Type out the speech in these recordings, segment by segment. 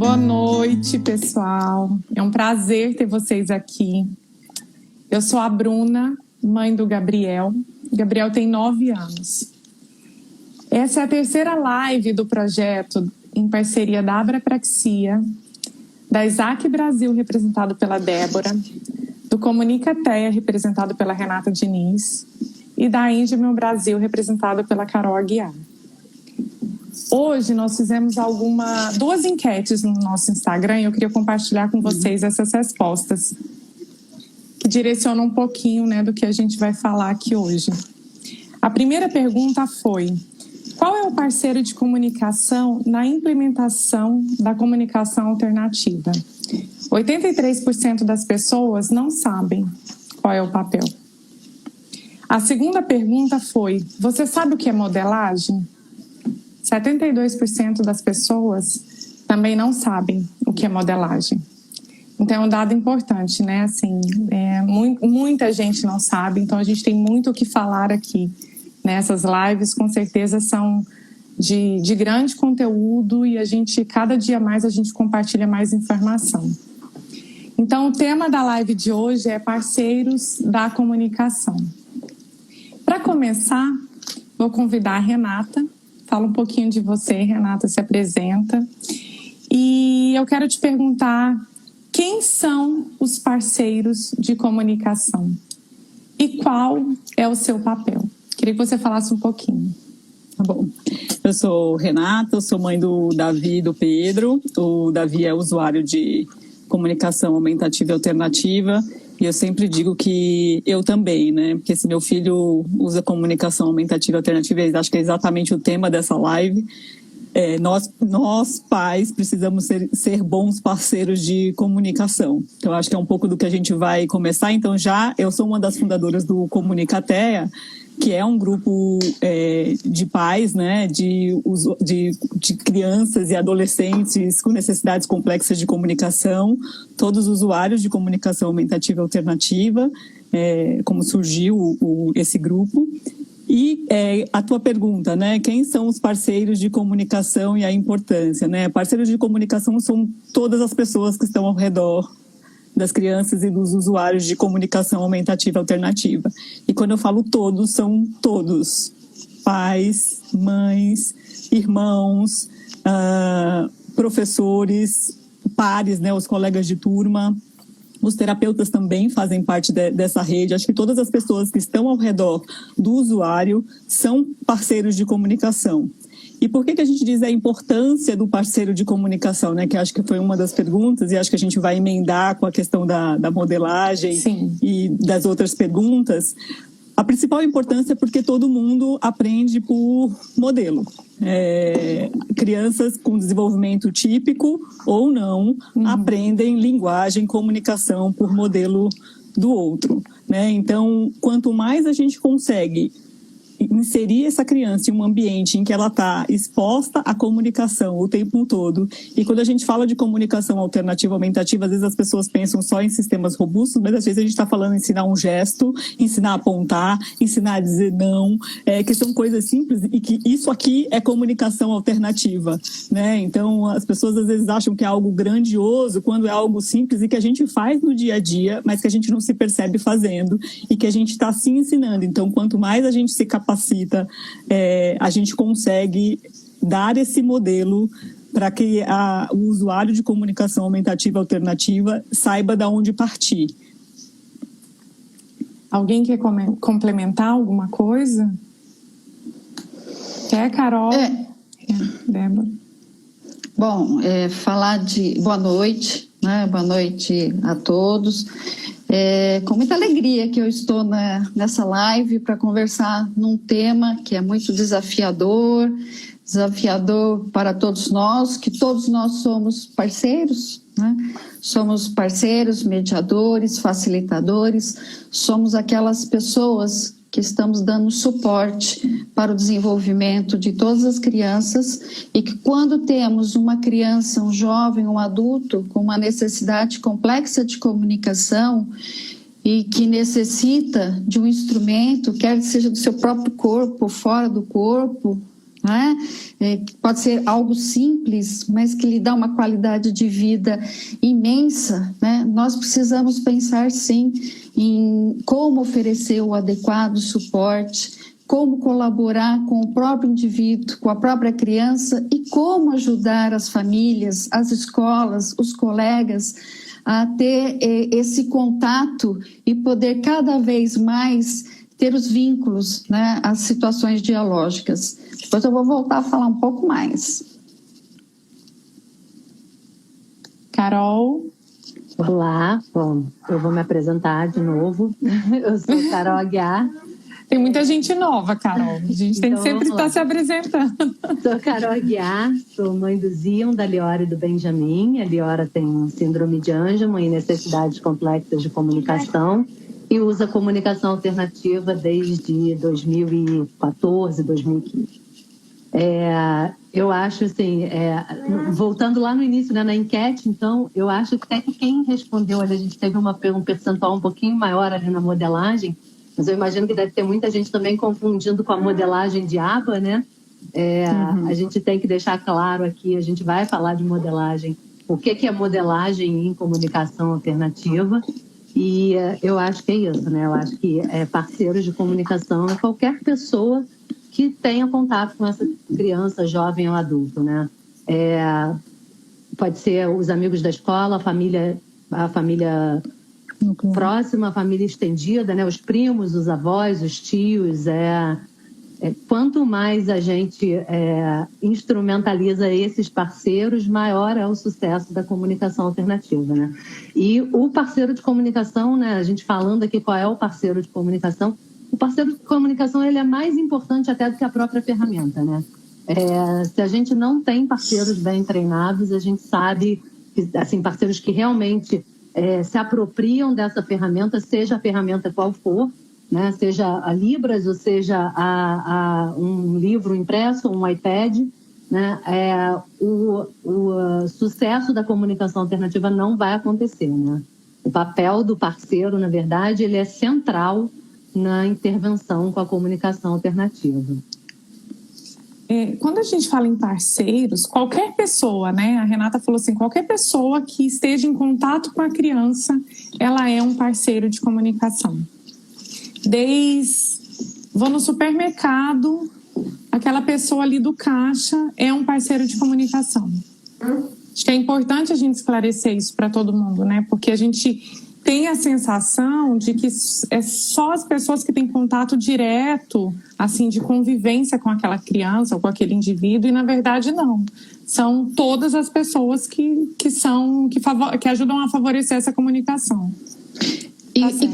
Boa noite, pessoal. É um prazer ter vocês aqui. Eu sou a Bruna, mãe do Gabriel. O Gabriel tem 9 anos. Essa é a terceira live do projeto em parceria da Abrapraxia, da Isaac Brasil, representado pela Débora, do Comunicateia, representado pela Renata Diniz, e da Engelman Brasil, representado pela Carol Aguiar. Hoje nós fizemos duas enquetes no nosso Instagram e eu queria compartilhar com vocês essas respostas, que direcionam um pouquinho, do que a gente vai falar aqui hoje. A primeira pergunta foi: qual é o parceiro de comunicação na implementação da comunicação alternativa? 83% das pessoas não sabem qual é o papel. A segunda pergunta foi: você sabe o que é modelagem? 72% das pessoas também não sabem o que é modelagem. Então, é um dado importante, muita gente não sabe, então a gente tem muito o que falar aqui. Essas lives, com certeza, são de grande conteúdo e cada dia mais a gente compartilha mais informação. Então, o tema da live de hoje é parceiros da comunicação. Para começar, vou convidar a Renata. Fala um pouquinho de você, Renata, se apresenta. E eu quero te perguntar: quem são os parceiros de comunicação? E qual é o seu papel? Queria que você falasse um pouquinho. Tá bom. Eu sou Renata, eu sou mãe do Davi e do Pedro. O Davi é usuário de comunicação aumentativa e alternativa. E eu sempre digo que eu também, Porque se meu filho usa comunicação aumentativa e alternativa, acho que é exatamente o tema dessa live. Nós pais precisamos ser bons parceiros de comunicação. Então, acho que é um pouco do que a gente vai começar. Então, eu sou uma das fundadoras do Comunicateia, que é um grupo de pais, de crianças e adolescentes com necessidades complexas de comunicação, todos usuários de comunicação aumentativa e alternativa, como surgiu esse grupo. E a tua pergunta, quem são os parceiros de comunicação e a importância, Parceiros de comunicação são todas as pessoas que estão ao redor das crianças e dos usuários de comunicação aumentativa e alternativa. E quando eu falo todos, são todos. Pais, mães, irmãos, professores, pares, os colegas de turma. Os terapeutas também fazem parte dessa rede. Acho que todas as pessoas que estão ao redor do usuário são parceiros de comunicação. E por que a gente diz a importância do parceiro de comunicação, Que acho que foi uma das perguntas, e acho que a gente vai emendar com a questão da modelagem. Sim. E das outras perguntas. A principal importância é porque todo mundo aprende por modelo. Crianças com desenvolvimento típico ou não aprendem linguagem, comunicação por modelo do outro. Então, quanto mais a gente consegue inserir essa criança em um ambiente em que ela está exposta à comunicação o tempo todo. E quando a gente fala de comunicação alternativa aumentativa, às vezes as pessoas pensam só em sistemas robustos, mas às vezes a gente está falando em ensinar um gesto, ensinar a apontar, ensinar a dizer não, que são coisas simples e que isso aqui é comunicação alternativa, Então as pessoas às vezes acham que é algo grandioso quando é algo simples e que a gente faz no dia a dia, mas que a gente não se percebe fazendo e que a gente está se ensinando. Então, quanto mais a gente se capacita, a gente consegue dar esse modelo para que o usuário de comunicação aumentativa alternativa saiba de onde partir. Alguém quer complementar alguma coisa? Quer, Carol? Débora. Bom, falar de boa noite, Boa noite a todos. Com muita alegria que eu estou nessa live para conversar num tema que é muito desafiador para todos nós, que todos nós somos parceiros, Somos parceiros, mediadores, facilitadores, somos aquelas pessoas que estamos dando suporte para o desenvolvimento de todas as crianças e que quando temos uma criança, um jovem, um adulto com uma necessidade complexa de comunicação e que necessita de um instrumento, quer que seja do seu próprio corpo, fora do corpo, né? Pode ser algo simples, mas que lhe dá uma qualidade de vida imensa, né? Nós precisamos pensar, sim, em como oferecer o adequado suporte, como colaborar com o próprio indivíduo, com a própria criança e como ajudar as famílias, as escolas, os colegas a ter esse contato e poder cada vez mais ter os vínculos, né, as situações dialógicas. Depois eu vou voltar a falar um pouco mais. Carol? Olá, bom, eu vou me apresentar de novo. Eu sou Carol Aguiar. Tem muita gente nova, Carol. A gente tem que sempre estar se apresentando. Sou Carol Aguiar, sou mãe do Zion, da Liora e do Benjamin. A Liora tem síndrome de Angelman e necessidades complexas de comunicação e usa comunicação alternativa desde 2014, 2015. Eu acho assim, voltando lá no início, né, na enquete, então, eu acho que até que quem respondeu, olha, a gente teve um percentual um pouquinho maior ali na modelagem, mas eu imagino que deve ter muita gente também confundindo com a modelagem de aba, né? A gente tem que deixar claro aqui, a gente vai falar de modelagem, o que é modelagem em comunicação alternativa, e eu acho que é isso, né? Eu acho que parceiros de comunicação é qualquer pessoa que tenha contato com essa criança, jovem ou adulto, né? Pode ser os amigos da escola, a família próxima, a família estendida, né? Os primos, os avós, os tios. Quanto mais a gente instrumentaliza esses parceiros, maior é o sucesso da comunicação alternativa, né? E o parceiro de comunicação, né? A gente falando aqui qual é o parceiro de comunicação, o parceiro de comunicação ele é mais importante até do que a própria ferramenta, né? Se a gente não tem parceiros bem treinados, a gente sabe que, assim, parceiros que realmente se apropriam dessa ferramenta, seja a ferramenta qual for, né? Seja a Libras ou seja um livro impresso, um iPad, né? O sucesso da comunicação alternativa não vai acontecer, né? O papel do parceiro, na verdade, ele é central na intervenção com a comunicação alternativa. Quando a gente fala em parceiros, qualquer pessoa, né? A Renata falou assim, qualquer pessoa que esteja em contato com a criança, ela é um parceiro de comunicação. Vou no supermercado, aquela pessoa ali do caixa é um parceiro de comunicação. Acho que é importante a gente esclarecer isso para todo mundo, né? Porque a gente tem a sensação de que é só as pessoas que têm contato direto, assim, de convivência com aquela criança ou com aquele indivíduo, e na verdade não. São todas as pessoas que ajudam a favorecer essa comunicação. E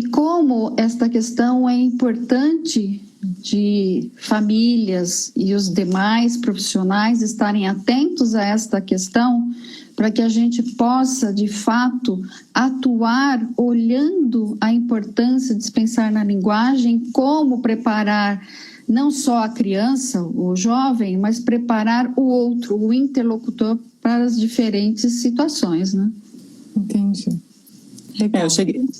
como esta questão é importante de famílias e os demais profissionais estarem atentos a esta questão, para que a gente possa, de fato, atuar olhando a importância de se pensar na linguagem, como preparar não só a criança, o jovem, mas preparar o outro, o interlocutor, para as diferentes situações, né? Entendi.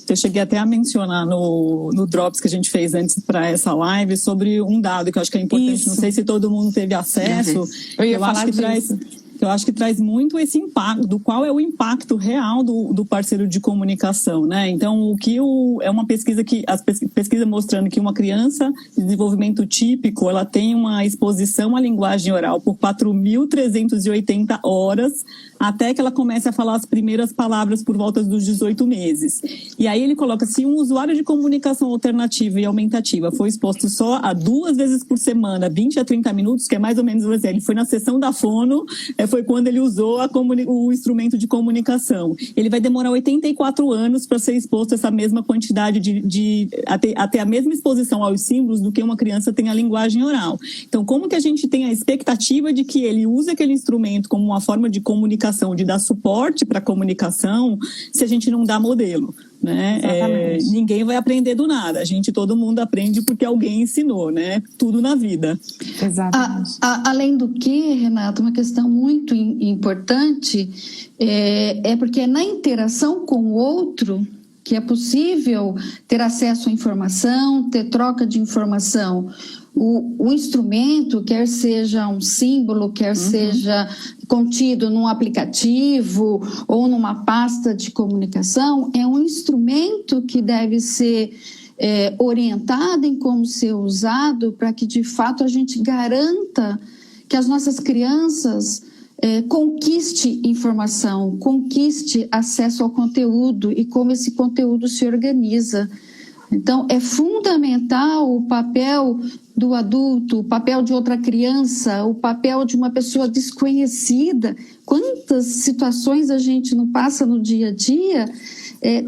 Eu cheguei até a mencionar no Drops que a gente fez antes para essa live sobre um dado que eu acho que é importante, Não sei se todo mundo teve acesso. Eu acho que traz muito esse impacto, do qual é o impacto real do parceiro de comunicação, né? Então, é uma pesquisa pesquisa mostrando que uma criança de desenvolvimento típico, ela tem uma exposição à linguagem oral por 4.380 horas, até que ela comece a falar as primeiras palavras por volta dos 18 meses. E aí ele coloca, se um usuário de comunicação alternativa e aumentativa foi exposto só a 2 vezes por semana, 20 a 30 minutos, que é mais ou menos, ele foi na sessão da fono, foi quando ele usou o instrumento de comunicação. Ele vai demorar 84 anos para ser exposto a essa mesma quantidade a ter a mesma exposição aos símbolos do que uma criança tem a linguagem oral. Então, como que a gente tem a expectativa de que ele use aquele instrumento como uma forma de comunicação, de dar suporte para a comunicação, se a gente não dá modelo? Né? Ninguém vai aprender do nada. Todo mundo aprende porque alguém ensinou, né? Tudo na vida. Exatamente. Além do que, Renata, uma questão muito importante é porque é na interação com o outro que é possível ter acesso à informação, ter troca de informação. o instrumento, quer seja um símbolo, quer seja contido num aplicativo ou numa pasta de comunicação, é um instrumento que deve ser orientado em como ser usado para que, de fato, a gente garanta que as nossas crianças conquiste informação, conquiste acesso ao conteúdo e como esse conteúdo se organiza. Então, é fundamental o papel do adulto, o papel de outra criança, o papel de uma pessoa desconhecida. Quantas situações a gente não passa no dia a dia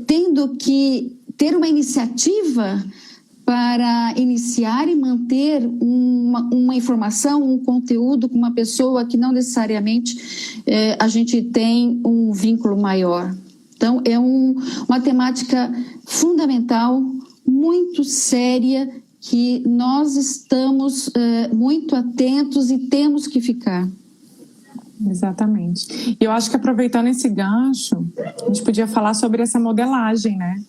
tendo que ter uma iniciativa para iniciar e manter uma informação, um conteúdo com uma pessoa que não necessariamente a gente tem um vínculo maior. Então, é uma temática fundamental, muito séria, que nós estamos muito atentos e temos que ficar. Exatamente. E eu acho que, aproveitando esse gancho, a gente podia falar sobre essa modelagem, né?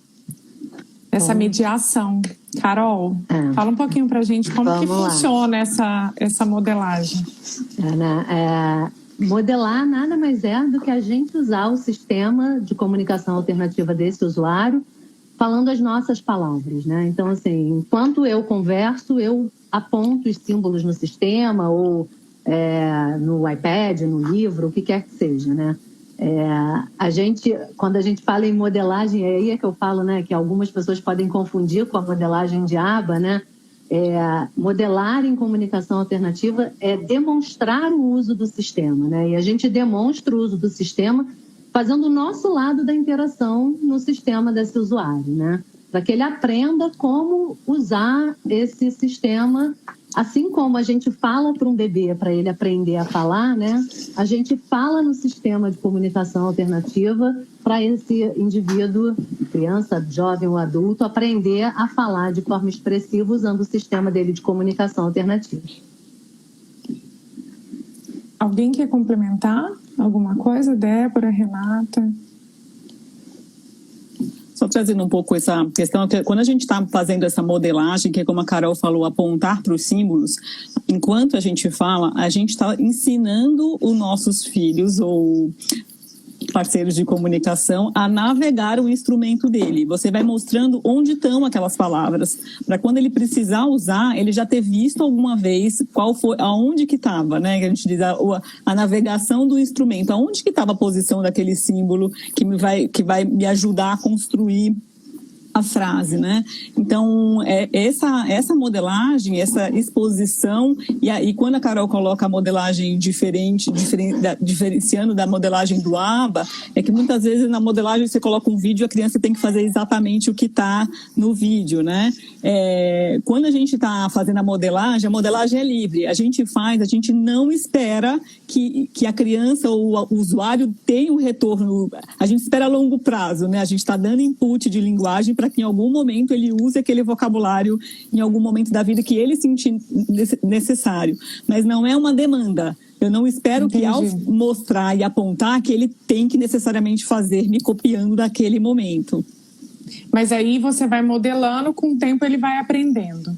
Essa mediação. Carol, fala um pouquinho pra gente como que funciona essa modelagem. Modelar nada mais é do que a gente usar o sistema de comunicação alternativa desse usuário falando as nossas palavras, né? Então, assim, enquanto eu converso, eu aponto os símbolos no sistema ou no iPad, no livro, o que quer que seja, né? Quando a gente fala em modelagem, aí é que eu falo, né, que algumas pessoas podem confundir com a modelagem de aba, né? Modelar em comunicação alternativa é demonstrar o uso do sistema, né? E a gente demonstra o uso do sistema fazendo o nosso lado da interação no sistema desse usuário, né? Para que ele aprenda como usar esse sistema, assim como a gente fala para um bebê para ele aprender a falar, né? A gente fala no sistema de comunicação alternativa para esse indivíduo, criança, jovem ou adulto, aprender a falar de forma expressiva usando o sistema dele de comunicação alternativa. Alguém quer complementar alguma coisa? Débora, Renata? Só trazendo um pouco essa questão, que quando a gente está fazendo essa modelagem, que é como a Carol falou, apontar para os símbolos, enquanto a gente fala, a gente está ensinando os nossos filhos ou parceiros de comunicação a navegar o instrumento dele. Você vai mostrando onde estão aquelas palavras, para quando ele precisar usar, ele já ter visto alguma vez aonde que estava, né? A gente diz a navegação do instrumento, aonde que estava a posição daquele símbolo que vai me ajudar a construir a frase, né? Então, essa modelagem, essa exposição, e quando a Carol coloca a modelagem diferenciando da modelagem do ABA, é que muitas vezes na modelagem você coloca um vídeo e a criança tem que fazer exatamente o que está no vídeo, né? Quando a gente está fazendo a modelagem é livre. A gente não espera que a criança ou o usuário tenha um retorno, a gente espera a longo prazo, né? A gente está dando input de linguagem para que em algum momento ele use aquele vocabulário em algum momento da vida que ele sentir necessário. Mas não é uma demanda. Eu não espero que ao mostrar e apontar que ele tem que necessariamente fazer me copiando daquele momento. Mas aí você vai modelando, com o tempo ele vai aprendendo.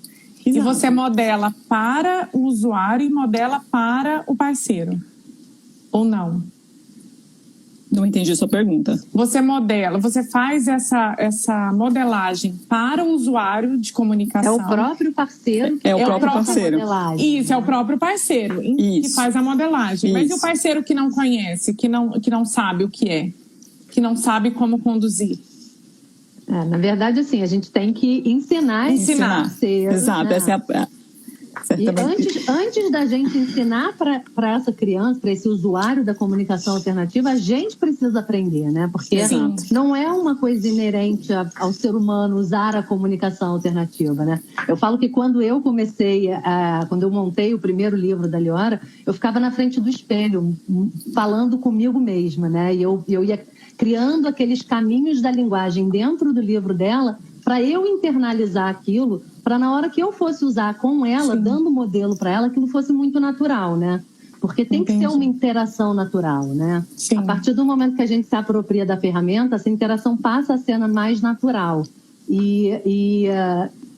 Exato. E você modela para o usuário e modela para o parceiro. Ou não? Não entendi a sua pergunta. Você faz essa modelagem para o usuário de comunicação. É o próprio parceiro. É o próprio parceiro. Isso, é o próprio parceiro que faz a modelagem. Mas e o parceiro que não conhece, que não sabe o que é? Que não sabe como conduzir? Na verdade, assim, a gente tem que ensinar. Esse parceiro. Exato, né? Essa é E antes da gente ensinar para essa criança, para esse usuário da comunicação alternativa, a gente precisa aprender, né? Porque não é uma coisa inerente ao ser humano usar a comunicação alternativa, né? Eu falo que quando eu montei o primeiro livro da Liora, eu ficava na frente do espelho, falando comigo mesma, né? E eu ia criando aqueles caminhos da linguagem dentro do livro dela para eu internalizar aquilo, para na hora que eu fosse usar com ela, dando modelo para ela, aquilo fosse muito natural, né? Porque tem que ser uma interação natural, né? Sim. A partir do momento que a gente se apropria da ferramenta, essa interação passa a ser mais natural. E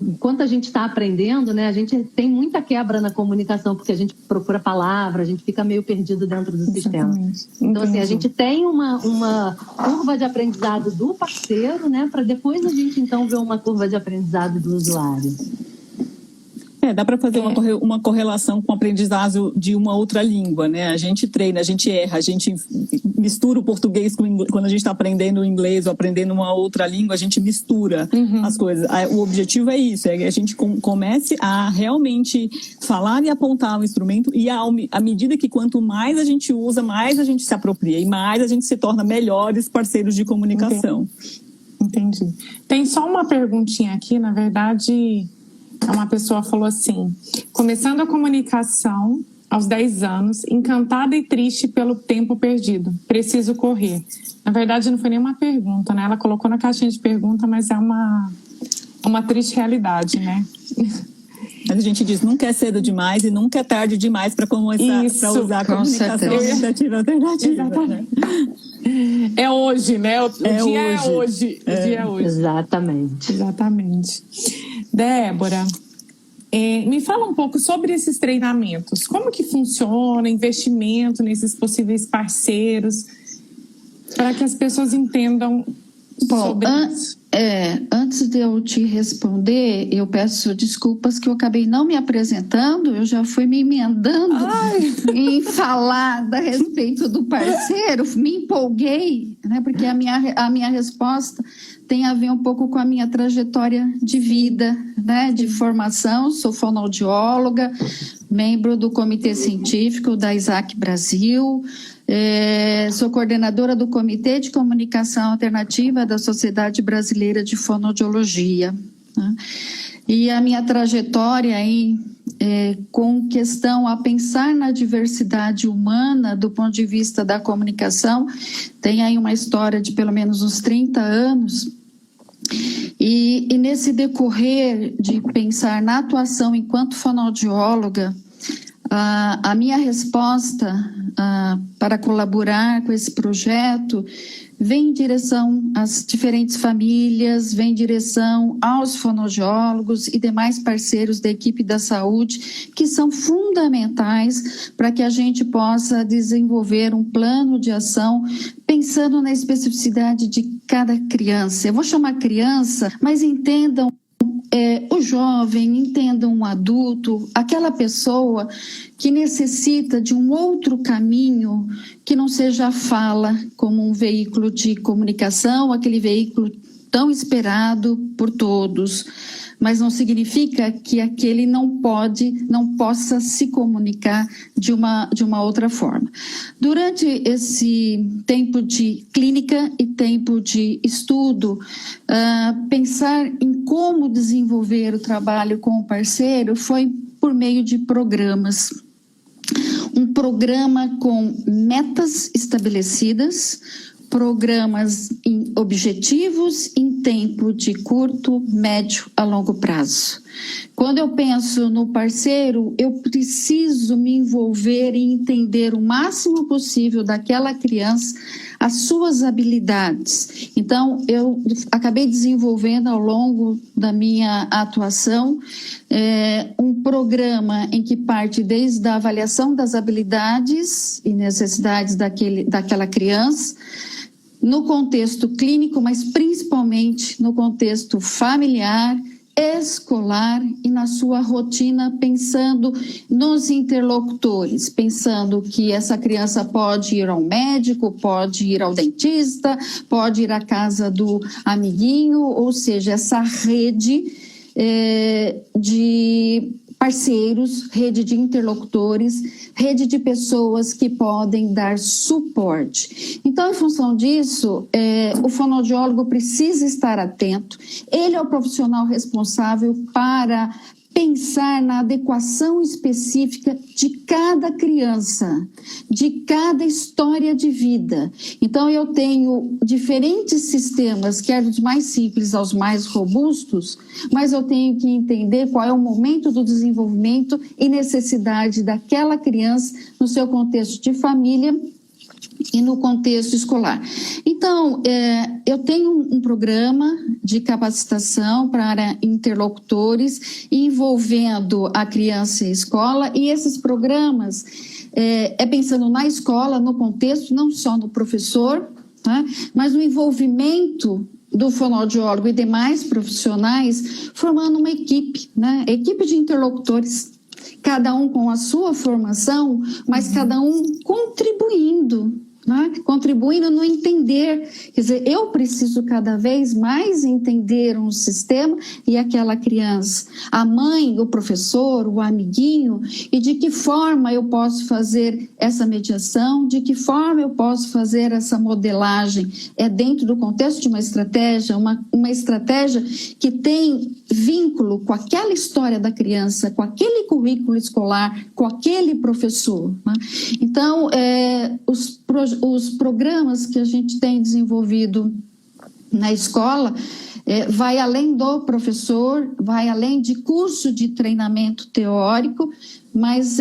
enquanto a gente está aprendendo, né, a gente tem muita quebra na comunicação, porque a gente procura palavra, a gente fica meio perdido dentro do sistema. Então, assim, a gente tem uma curva de aprendizado do parceiro, né, para depois a gente, então, ver uma curva de aprendizado do usuário. Dá para fazer uma correlação com o aprendizado de uma outra língua, né? A gente treina, a gente erra, a gente mistura o português com o inglês. Quando a gente está aprendendo o inglês ou aprendendo uma outra língua, a gente mistura as coisas. O objetivo é isso, é que a gente comece a realmente falar e apontar o instrumento, e à medida que quanto mais a gente usa, mais a gente se apropria e mais a gente se torna melhores parceiros de comunicação. Entendi. Tem só uma perguntinha aqui, na verdade... Uma pessoa falou assim: começando a comunicação aos 10 anos, encantada e triste pelo tempo perdido, preciso correr. Na verdade, não foi nenhuma pergunta, né? Ela colocou na caixinha de pergunta, mas é uma triste realidade, né? Mas a gente diz, nunca é cedo demais e nunca é tarde demais para começar a usar a comunicação aumentativa alternativa. Né? É hoje, né? O dia é hoje. O dia é hoje. Exatamente. Débora, me fala um pouco sobre esses treinamentos. Como que funciona investimento nesses possíveis parceiros, para que as pessoas entendam sobre isso? Antes de eu te responder, eu peço desculpas que eu acabei não me apresentando, eu já fui me emendando em falar a respeito do parceiro, me empolguei, né, porque a minha resposta tem a ver um pouco com a minha trajetória de vida, né, de formação. Sou fonoaudióloga, membro do Comitê Científico da ISAC Brasil, sou coordenadora do Comitê de Comunicação Alternativa da Sociedade Brasileira de Fonoaudiologia, né? E a minha trajetória aí, com questão a pensar na diversidade humana do ponto de vista da comunicação, tem aí uma história de pelo menos uns 30 anos. E nesse decorrer de pensar na atuação enquanto fonoaudióloga, a minha resposta para colaborar com esse projeto vem em direção às diferentes famílias, vem em direção aos fonoaudiólogos e demais parceiros da equipe da saúde, que são fundamentais para que a gente possa desenvolver um plano de ação pensando na especificidade de cada criança. Eu vou chamar criança, mas entendam o jovem, entendam um adulto, aquela pessoa que necessita de um outro caminho que não seja a fala como um veículo de comunicação, aquele veículo tão esperado por todos, mas não significa que aquele não possa se comunicar de uma outra forma. Durante esse tempo de clínica e tempo de estudo, pensar em como desenvolver o trabalho com o parceiro foi por meio de programas. Um programa com metas estabelecidas, programas em objetivos em tempo de curto, médio a longo prazo. Quando eu penso no parceiro, eu preciso me envolver e entender o máximo possível daquela criança, as suas habilidades. Então, eu acabei desenvolvendo ao longo da minha atuação um programa em que parte desde a avaliação das habilidades e necessidades daquela criança, no contexto clínico, mas principalmente no contexto familiar, escolar e na sua rotina, pensando nos interlocutores, pensando que essa criança pode ir ao médico, pode ir ao dentista, pode ir à casa do amiguinho, ou seja, essa rede de parceiros, rede de interlocutores, rede de pessoas que podem dar suporte. Então, em função disso, o fonoaudiólogo precisa estar atento. Ele é o profissional responsável para pensar na adequação específica de cada criança, de cada história de vida. Então, eu tenho diferentes sistemas, quer dos mais simples aos mais robustos, mas eu tenho que entender qual é o momento do desenvolvimento e necessidade daquela criança no seu contexto de família, e no contexto escolar. Então, eu tenho um programa de capacitação para interlocutores envolvendo a criança e a escola, e esses programas pensando na escola, no contexto, não só no professor, tá? Mas no envolvimento do fonoaudiólogo e demais profissionais, formando uma equipe, né? Equipe de interlocutores, cada um com a sua formação, mas cada um contribuindo, né? Contribuindo no entender. Quer dizer, eu preciso cada vez mais entender um sistema e aquela criança, a mãe, o professor, o amiguinho, e de que forma eu posso fazer essa mediação, de que forma eu posso fazer essa modelagem dentro do contexto de uma estratégia que tem vínculo com aquela história da criança, com aquele currículo escolar, com aquele professor, né? Então, os programas que a gente tem desenvolvido na escola vai além do professor, vai além de curso de treinamento teórico, mas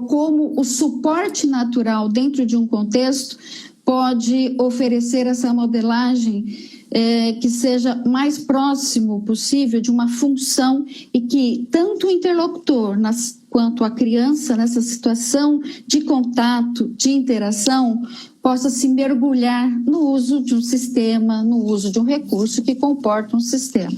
como o suporte natural dentro de um contexto pode oferecer essa modelagem que seja mais próximo possível de uma função e que tanto o interlocutor quanto a criança nessa situação de contato, de interação, possa se mergulhar no uso de um sistema, no uso de um recurso que comporta um sistema.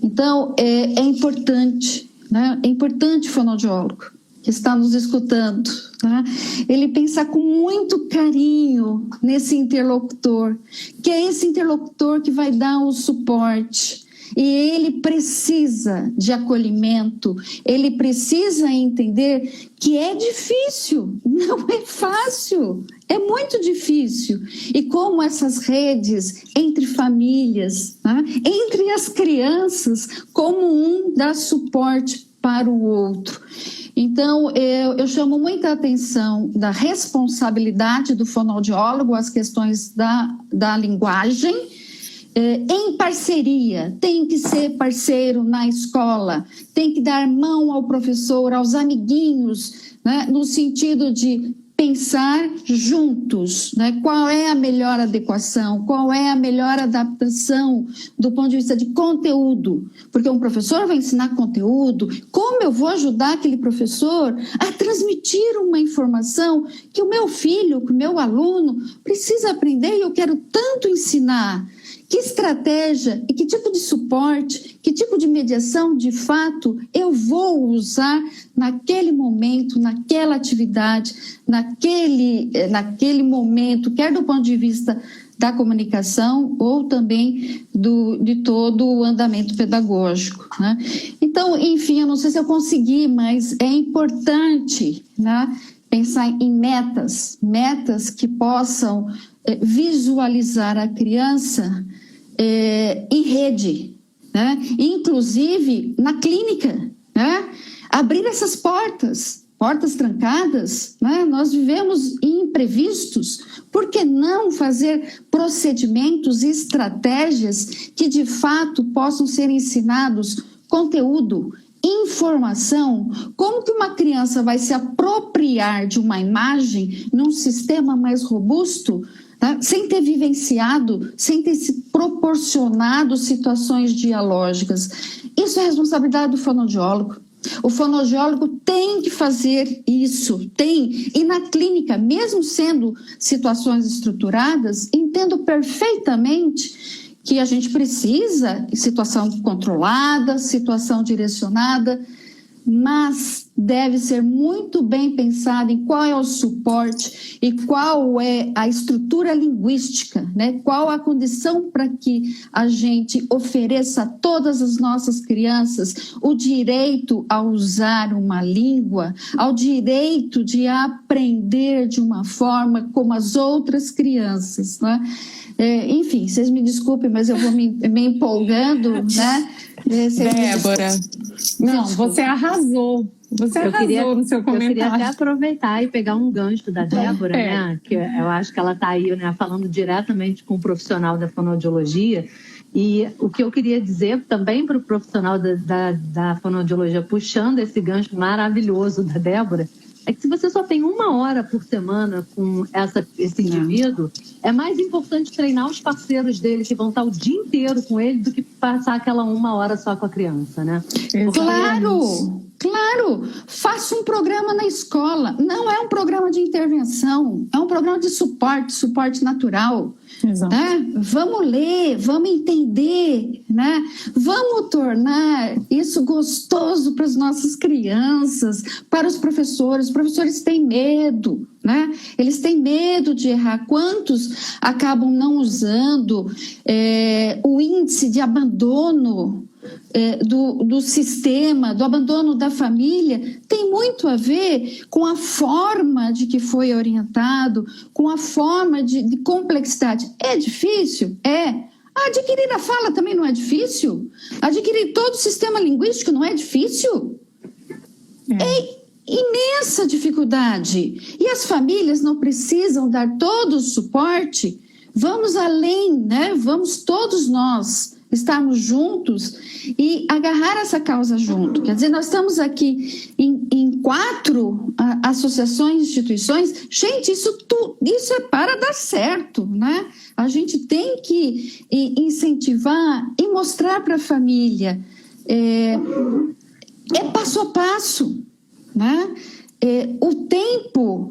Então, é importante, né? É importante o fonoaudiólogo que está nos escutando, tá? Ele pensar com muito carinho nesse interlocutor, que é esse interlocutor que vai dar o suporte. E ele precisa de acolhimento, ele precisa entender que é difícil, não é fácil, é muito difícil. E como essas redes entre famílias, tá? Entre as crianças, como um dá suporte para o outro. Então, eu chamo muita atenção da responsabilidade do fonoaudiólogo, as questões da linguagem, em parceria, tem que ser parceiro na escola, tem que dar mão ao professor, aos amiguinhos, né, no sentido de pensar juntos, né, qual é a melhor adequação, qual é a melhor adaptação do ponto de vista de conteúdo, porque um professor vai ensinar conteúdo, como eu vou ajudar aquele professor a transmitir uma informação que o meu filho, que o meu aluno precisa aprender e eu quero tanto ensinar. Que estratégia e que tipo de suporte, que tipo de mediação, de fato, eu vou usar naquele momento, naquela atividade, naquele momento, quer do ponto de vista da comunicação ou também de todo o andamento pedagógico, né? Então, enfim, eu não sei se eu consegui, mas é importante, né, pensar em metas que possam visualizar a criança em rede, né? Inclusive na clínica, né? Abrir essas portas trancadas, né? Nós vivemos em imprevistos, por que não fazer procedimentos e estratégias que de fato possam ser ensinados conteúdo, informação, como que uma criança vai se apropriar de uma imagem num sistema mais robusto, tá? Sem ter vivenciado, sem ter se proporcionado situações dialógicas. Isso é responsabilidade do fonoaudiólogo. O fonoaudiólogo tem que fazer isso, tem. E na clínica, mesmo sendo situações estruturadas, entendo perfeitamente que a gente precisa de situação controlada, situação direcionada, mas deve ser muito bem pensado em qual é o suporte e qual é a estrutura linguística, né? Qual a condição para que a gente ofereça a todas as nossas crianças o direito a usar uma língua, ao direito de aprender de uma forma como as outras crianças, né? Enfim, vocês me desculpem, mas eu vou me empolgando, né? Débora, não, você arrasou. Você arrasou no seu comentário. Eu queria até aproveitar e pegar um gancho da Débora, né? Que eu acho que ela está aí, né, falando diretamente com o profissional da fonoaudiologia. E o que eu queria dizer também para o profissional da fonoaudiologia, puxando esse gancho maravilhoso da Débora, é que se você só tem 1 hora por semana com esse indivíduo, é mais importante treinar os parceiros dele que vão estar o dia inteiro com ele do que passar aquela 1 hora só com a criança, né? Claro, faça um programa na escola. Não é um programa de intervenção, é um programa de suporte natural. Exato. Né? Vamos ler, vamos entender, né? Vamos tornar isso gostoso para as nossas crianças, para os professores. Os professores têm medo, né? Eles têm medo de errar. Quantos acabam não usando o índice de abandono do sistema, do abandono da família, tem muito a ver com a forma de que foi orientado, com a forma de complexidade. É difícil? É. Adquirir a fala também não é difícil? Adquirir todo o sistema linguístico não é difícil? É imensa dificuldade. E as famílias não precisam dar todo o suporte? Vamos além, né? Vamos todos nós estarmos juntos e agarrar essa causa junto. Quer dizer, nós estamos aqui em 4 associações, instituições. Gente, isso é para dar certo, né? A gente tem que incentivar e mostrar para a família. É passo a passo, né? O tempo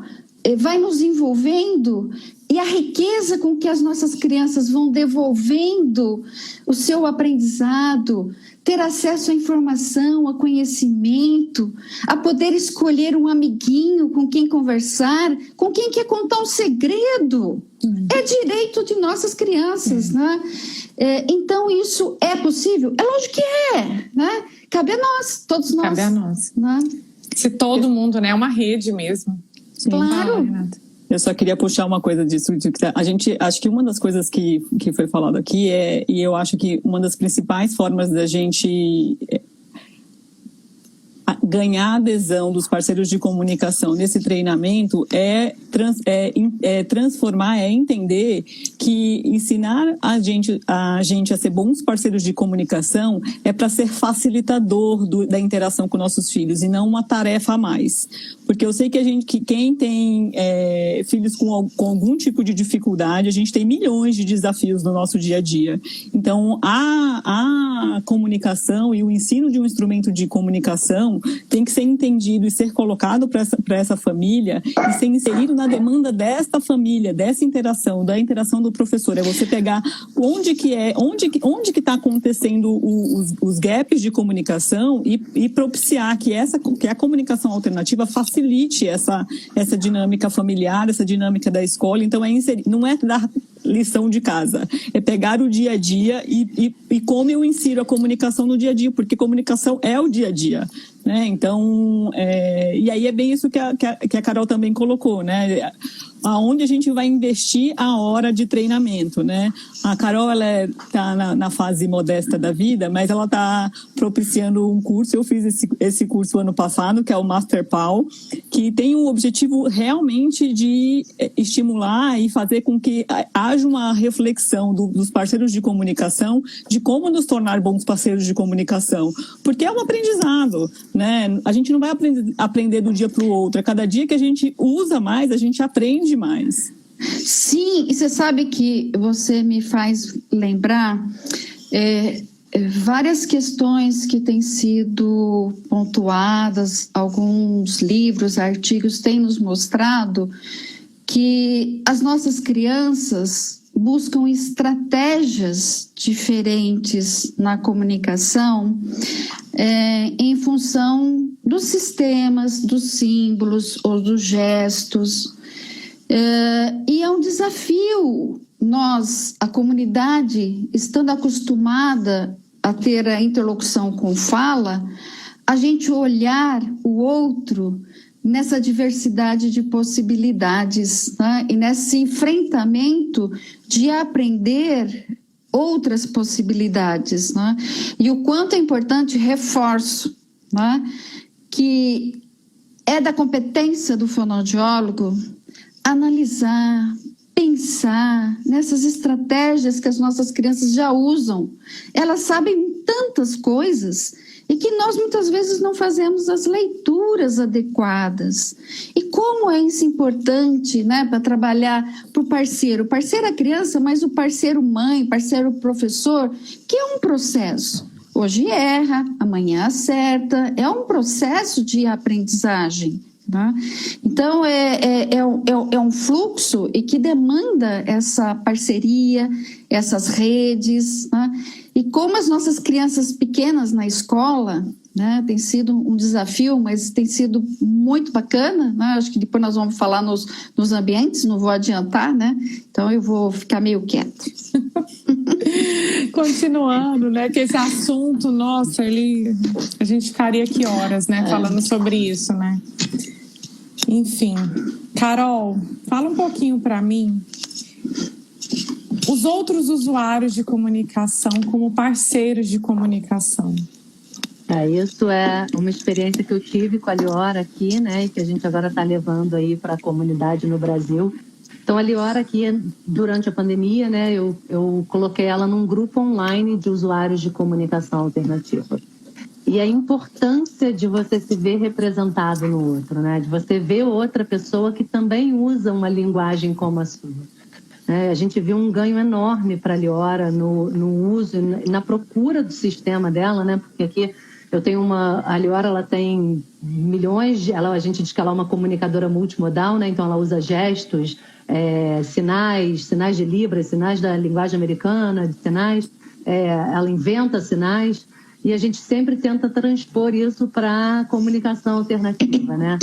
vai nos envolvendo e a riqueza com que as nossas crianças vão devolvendo o seu aprendizado, ter acesso à informação, a conhecimento, a poder escolher um amiguinho com quem conversar, com quem quer contar um segredo. É direito de nossas crianças, né? Então, isso é possível? É lógico que é, né? Cabe a nós, todos nós. Cabe a nós. Né? Se todo mundo, né? É uma rede mesmo. Sim. Claro. Eu só queria puxar uma coisa disso. Acho que uma das coisas que foi falado aqui e eu acho que uma das principais formas da gente ganhar adesão dos parceiros de comunicação nesse treinamento é transformar, é entender que ensinar a gente a ser bons parceiros de comunicação é para ser facilitador da interação com nossos filhos e não uma tarefa a mais. Porque eu sei que quem tem filhos com algum tipo de dificuldade, a gente tem milhões de desafios no nosso dia a dia. Então, a comunicação e o ensino de um instrumento de comunicação tem que ser entendido e ser colocado para essa família e ser inserido na demanda desta família, dessa interação, da interação do professor. É você pegar onde que está acontecendo os gaps de comunicação e propiciar que a comunicação alternativa facilite essa dinâmica familiar, essa dinâmica da escola. Então, não é dar lição de casa, é pegar o dia a dia e como eu insiro a comunicação no dia a dia, porque comunicação é o dia a dia, né? Então, e aí é bem isso que a Carol também colocou, né? Aonde a gente vai investir a hora de treinamento, né? A Carol, ela está na fase modesta da vida, mas ela está propiciando um curso. Eu fiz esse curso ano passado, que é o Master PAL, que tem o objetivo realmente de estimular e fazer com que haja uma reflexão dos parceiros de comunicação de como nos tornar bons parceiros de comunicação. Porque é um aprendizado, né? A gente não vai aprender do dia para o outro. A cada dia que a gente usa mais, a gente aprende mais. Sim, e você sabe que você me faz lembrar várias questões que têm sido pontuadas, alguns livros, artigos têm nos mostrado que as nossas crianças buscam estratégias diferentes na comunicação em função dos sistemas, dos símbolos ou dos gestos. E é um desafio nós, a comunidade, estando acostumada a ter a interlocução com fala, a gente olhar o outro nessa diversidade de possibilidades, né? E nesse enfrentamento de aprender outras possibilidades, né? E o quanto é importante, reforço, né? Que é da competência do fonoaudiólogo analisar, pensar nessas estratégias que as nossas crianças já usam. Elas sabem tantas coisas e que nós muitas vezes não fazemos as leituras adequadas. E como é isso importante, né, para trabalhar para o parceiro? O parceiro é a criança, mas o parceiro mãe, parceiro professor, que é um processo. Hoje erra, amanhã acerta, é um processo de aprendizagem. Tá? Então, é um fluxo e que demanda essa parceria, essas redes, né? E como as nossas crianças pequenas na escola, né, tem sido um desafio, mas tem sido muito bacana, né? Acho que depois nós vamos falar nos ambientes, não vou adiantar, né? Então eu vou ficar meio quieta. Continuando, né, que esse assunto, nossa, a gente ficaria aqui horas, né, falando sobre isso, né? Enfim, Carol, fala um pouquinho para mim os outros usuários de comunicação como parceiros de comunicação. Isso é uma experiência que eu tive com a Liora aqui, né, e que a gente agora está levando aí para a comunidade no Brasil. Então, a Liora aqui, durante a pandemia, né, eu coloquei ela num grupo online de usuários de comunicação alternativa. E a importância de você se ver representado no outro, né, de você ver outra pessoa que também usa uma linguagem como a sua. A gente viu um ganho enorme para a Liora no uso e na procura do sistema dela, né, porque aqui eu tenho a Liora, ela tem milhões, a gente diz que ela é uma comunicadora multimodal, né, então ela usa gestos, sinais de Libras, sinais da linguagem americana, de sinais, ela inventa sinais e a gente sempre tenta transpor isso para a comunicação alternativa, né?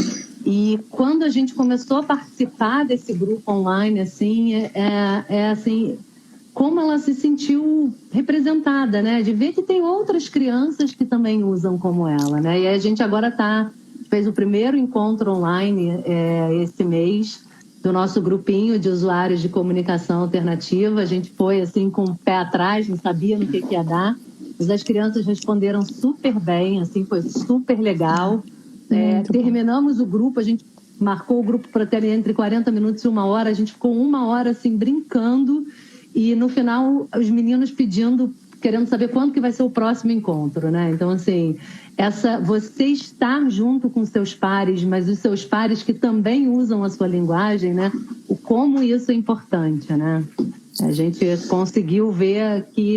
E quando a gente começou a participar desse grupo online, assim, assim, como ela se sentiu representada, né? De ver que tem outras crianças que também usam como ela, né? E a gente agora fez o primeiro encontro online esse mês do nosso grupinho de usuários de comunicação alternativa. A gente foi assim com o pé atrás, não sabia no que ia dar, mas as crianças responderam super bem, assim, foi super legal. Terminamos o grupo, a gente marcou o grupo para ter entre 40 minutos e 1 hora, a gente ficou 1 hora assim brincando e no final os meninos querendo saber quando que vai ser o próximo encontro, né? Então, assim, você estar junto com seus pares, mas os seus pares que também usam a sua linguagem, né? Como isso é importante, né? A gente conseguiu ver que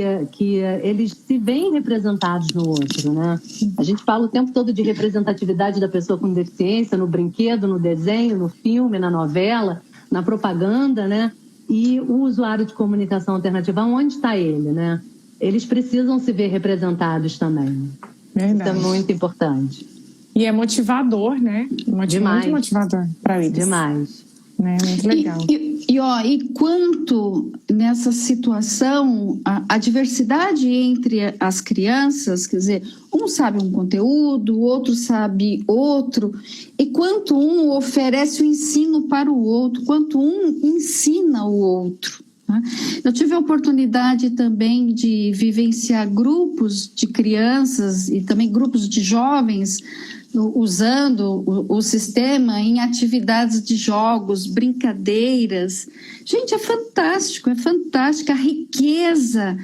eles se veem representados no outro, né? A gente fala o tempo todo de representatividade da pessoa com deficiência no brinquedo, no desenho, no filme, na novela, na propaganda, né? E o usuário de comunicação alternativa, onde está ele, né? Eles precisam se ver representados também. Verdade. Isso é muito importante. E é motivador, né? Demais. Muito motivador para eles. Demais. Né? Muito legal. E quanto nessa situação, a diversidade entre as crianças, quer dizer, um sabe um conteúdo, o outro sabe outro, e quanto um oferece o ensino para o outro, quanto um ensina o outro. Eu tive a oportunidade também de vivenciar grupos de crianças e também grupos de jovens usando o sistema em atividades de jogos, brincadeiras. Gente, é fantástica a riqueza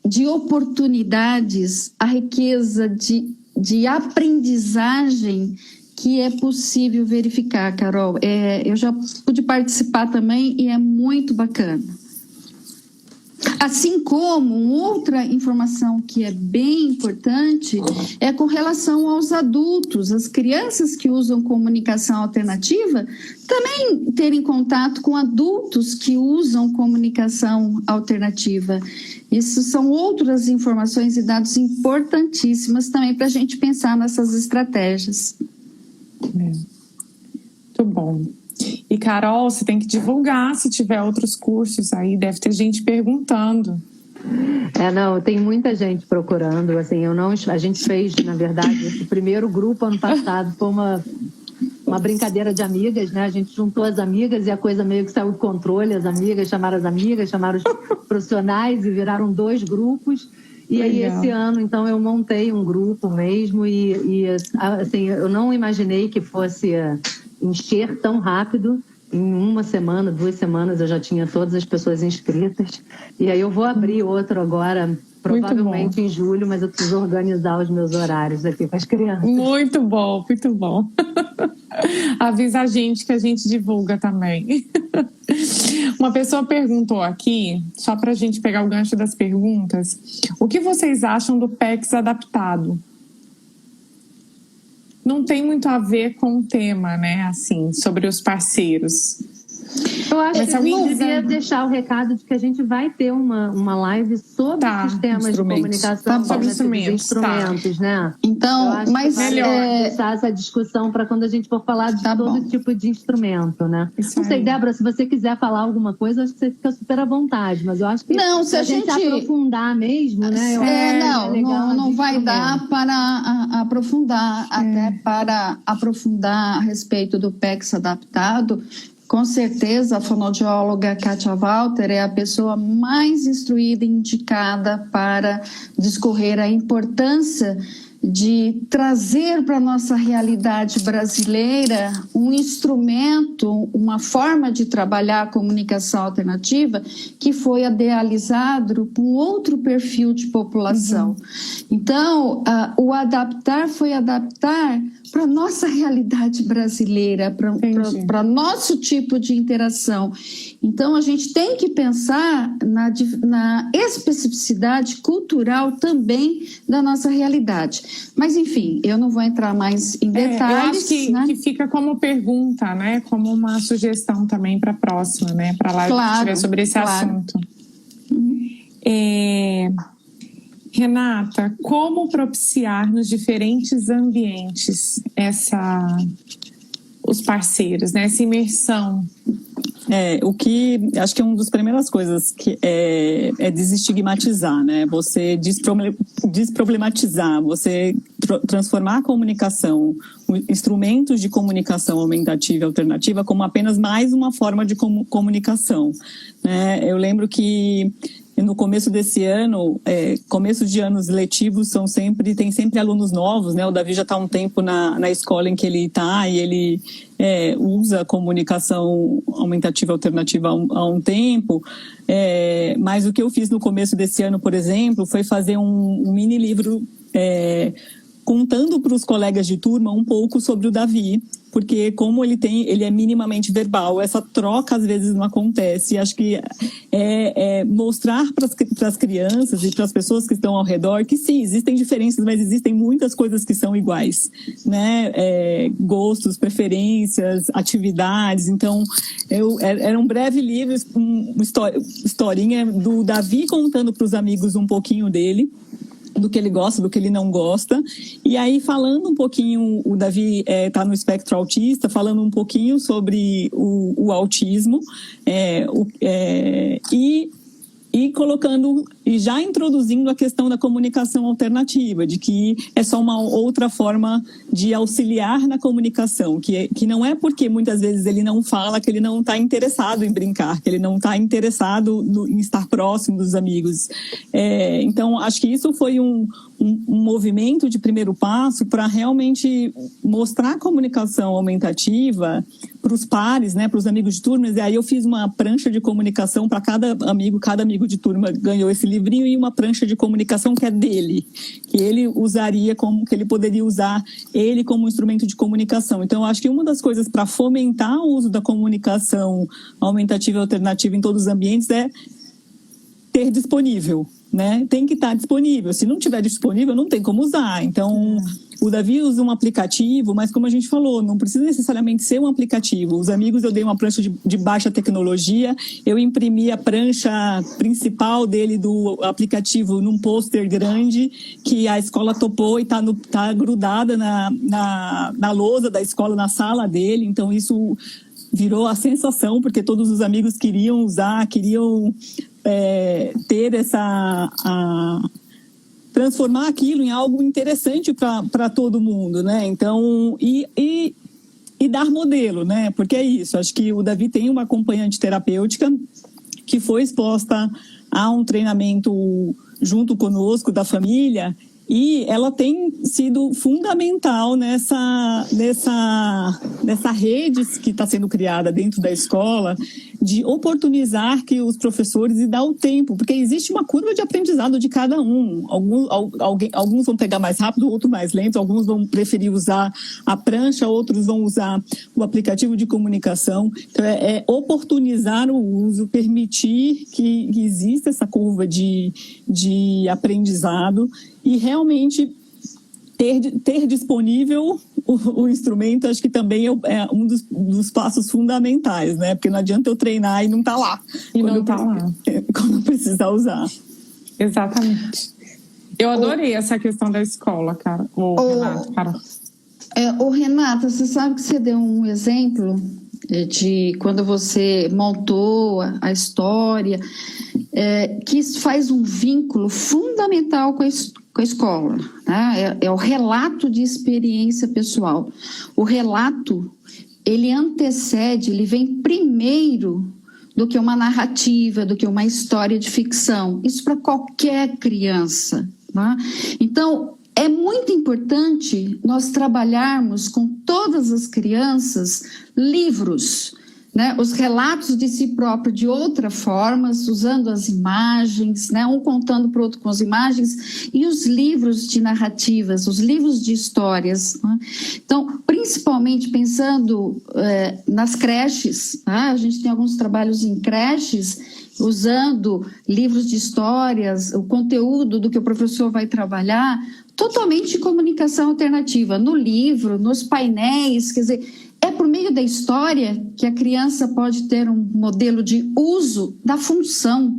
de oportunidades, a riqueza de aprendizagem que é possível verificar, Carol. Eu já pude participar também e é muito bacana. Assim como outra informação que é bem importante é com relação aos adultos, as crianças que usam comunicação alternativa também terem contato com adultos que usam comunicação alternativa. Isso são outras informações e dados importantíssimas também para a gente pensar nessas estratégias. Muito bom. E, Carol, você tem que divulgar se tiver outros cursos aí, deve ter gente perguntando. Não, tem muita gente procurando, assim, a gente fez, na verdade, esse primeiro grupo ano passado, foi uma brincadeira de amigas, né? A gente juntou as amigas e a coisa meio que saiu do controle, as amigas, chamaram os profissionais e viraram 2 grupos. E aí, esse ano, então, eu montei um grupo mesmo e assim, eu não imaginei que fosse encher tão rápido. Em 1 semana, 2 semanas, eu já tinha todas as pessoas inscritas. E aí eu vou abrir outro agora Provavelmente em julho, mas eu preciso organizar os meus horários aqui com as crianças. Muito bom, muito bom. Avisa a gente que a gente divulga também. Uma pessoa perguntou aqui, só para a gente pegar o gancho das perguntas, o que vocês acham do PEX adaptado? Não tem muito a ver com o tema, né? Assim, sobre os parceiros. Eu acho que a gente devia deixar o recado de que a gente vai ter uma live sobre sistemas de comunicação, sobre instrumentos, né? Então, mas vale deixar essa discussão para quando a gente for falar de todo tipo de instrumento, né? Não sei, Débora, se você quiser falar alguma coisa, acho que você fica super à vontade, mas eu acho que se a gente aprofundar mesmo, né? Não vai dar para aprofundar, até para aprofundar a respeito do PEX adaptado. Com certeza, a fonoaudióloga Kátia Walter é a pessoa mais instruída e indicada para discorrer a importância de trazer para a nossa realidade brasileira um instrumento, uma forma de trabalhar a comunicação alternativa que foi idealizado com outro perfil de população. Então, o adaptar foi adaptar para a nossa realidade brasileira, para nosso tipo de interação. Então, a gente tem que pensar na especificidade cultural também da nossa realidade. Mas, enfim, eu não vou entrar mais em detalhes. Eu acho que fica como pergunta, né? Como uma sugestão também para a próxima, né? Para lá que tiver sobre esse assunto. Renata, como propiciar nos diferentes ambientes os parceiros, né? Essa imersão? O que acho que é uma das primeiras coisas que é desestigmatizar, né? Você desproblematizar, você transformar a comunicação, instrumentos de comunicação aumentativa e alternativa como apenas mais uma forma de comunicação, né? Eu lembro que no começo desse ano, começo de anos letivos tem sempre alunos novos, né? O Davi já está há um tempo na escola em que ele está e ele usa a comunicação aumentativa alternativa há um tempo, mas o que eu fiz no começo desse ano, por exemplo, foi fazer um mini livro contando para os colegas de turma um pouco sobre o Davi, porque como ele é minimamente verbal, essa troca às vezes não acontece. E acho que mostrar para as crianças e para as pessoas que estão ao redor que sim, existem diferenças, mas existem muitas coisas que são iguais, né? Gostos, preferências, atividades. Então, era um breve livro, uma historinha do Davi contando para os amigos um pouquinho dele, do que ele gosta, do que ele não gosta. E aí, falando um pouquinho, o Davi está no espectro autista, falando um pouquinho sobre o autismo, e colocando e já introduzindo a questão da comunicação alternativa, de que é só uma outra forma de auxiliar na comunicação, que não é porque muitas vezes ele não fala que ele não está interessado em brincar, que ele não está interessado em estar próximo dos amigos. Então, acho que isso foi um movimento de primeiro passo para realmente mostrar a comunicação aumentativa para os pares, né, para os amigos de turma. E aí eu fiz uma prancha de comunicação para cada amigo de turma ganhou esse livrinho e uma prancha de comunicação que é dele, que ele usaria que ele poderia usar ele como instrumento de comunicação. Então, eu acho que uma das coisas para fomentar o uso da comunicação aumentativa e alternativa em todos os ambientes é ter disponível, né? Tem que estar disponível. Se não tiver disponível, não tem como usar. Então, o Davi usa um aplicativo, mas como a gente falou, não precisa necessariamente ser um aplicativo. Os amigos, eu dei uma prancha de baixa tecnologia, eu imprimi a prancha principal dele do aplicativo num pôster grande que a escola topou e tá grudada na lousa da escola, na sala dele. Então, isso virou a sensação, porque todos os amigos queriam usar, queriam ter transformar aquilo em algo interessante para todo mundo, né? Então, e dar modelo, né? Porque é isso, acho que o Davi tem uma acompanhante terapêutica que foi exposta a um treinamento junto conosco da família E ela tem sido fundamental nessa rede que está sendo criada dentro da escola, de oportunizar que os professores e dar o tempo, porque existe uma curva de aprendizado de cada um. Alguns vão pegar mais rápido, outros mais lento, alguns vão preferir usar a prancha, outros vão usar o aplicativo de comunicação. Então, é oportunizar o uso, permitir que exista essa curva de aprendizado e realmente ter disponível o instrumento. Acho que também é um dos passos fundamentais, né? Porque não adianta eu treinar e não tá lá. E não tá lá. Quando precisar usar. Exatamente. Eu adorei essa questão da escola, cara. Renato, cara. Renata, você sabe que você deu um exemplo de quando você montou a história, que isso faz um vínculo fundamental com a escola, né? É o relato de experiência pessoal. O relato, ele antecede, ele vem primeiro do que uma narrativa, do que uma história de ficção. Isso para qualquer criança, né? Então, é muito importante nós trabalharmos com todas as crianças livros, né? Os relatos de si próprio de outra forma, usando as imagens, né? Um contando para o outro com as imagens, e os livros de narrativas, os livros de histórias, né? Então, principalmente pensando nas creches, né? A gente tem alguns trabalhos em creches, usando livros de histórias, o conteúdo do que o professor vai trabalhar, totalmente de comunicação alternativa, no livro, nos painéis, quer dizer, é por meio da história que a criança pode ter um modelo de uso da função,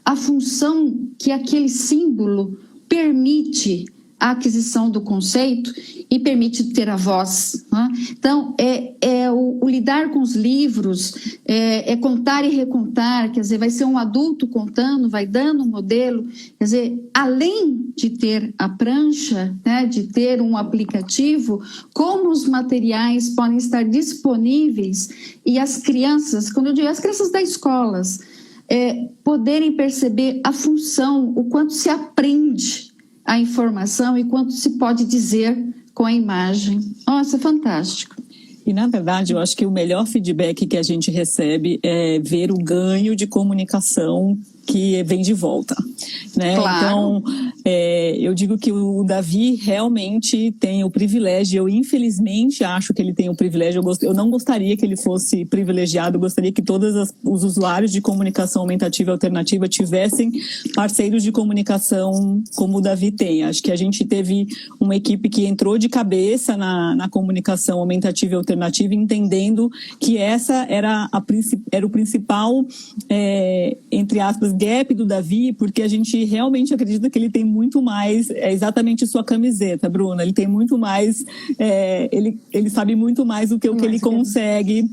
a função que aquele símbolo permite a aquisição do conceito e permite ter a voz, né? Então, o lidar com os livros, é contar e recontar, quer dizer, vai ser um adulto contando, vai dando um modelo, quer dizer, além de ter a prancha, né, de ter um aplicativo, como os materiais podem estar disponíveis e as crianças, quando eu digo as crianças das escolas, poderem perceber a função, o quanto se aprende a informação e quanto se pode dizer com a imagem. Nossa, é fantástico. E, na verdade, eu acho que o melhor feedback que a gente recebe é ver o ganho de comunicação que vem de volta, né? Claro. Então, eu digo que o Davi realmente tem o privilégio. Eu, infelizmente, acho que ele tem o privilégio. Eu não gostaria que ele fosse privilegiado. Eu gostaria que todos os usuários de comunicação aumentativa e alternativa tivessem parceiros de comunicação como o Davi tem. Acho que a gente teve uma equipe que entrou de cabeça na comunicação aumentativa e alternativa, entendendo que essa era o principal, entre aspas, gap do Davi, porque a gente realmente acredita que ele tem muito mais, exatamente sua camiseta, Bruna, ele tem muito mais, ele sabe muito mais do que o que ele consegue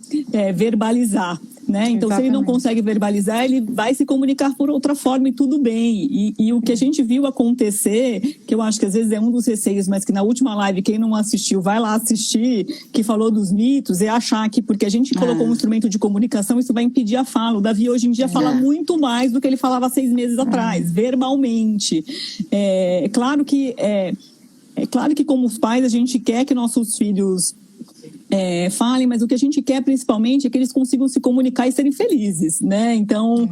verbalizar, né? Então, se ele não consegue verbalizar, ele vai se comunicar por outra forma e tudo bem. E o que a gente viu acontecer, que eu acho que às vezes é um dos receios, mas que na última live, quem não assistiu, vai lá assistir, que falou dos mitos, é achar que porque a gente colocou um instrumento de comunicação, isso vai impedir a fala. O Davi hoje em dia fala muito mais do que ele falava 6 meses atrás, verbalmente. É claro que como os pais, a gente quer que nossos filhos falem, mas o que a gente quer principalmente é que eles consigam se comunicar e serem felizes, né? Então,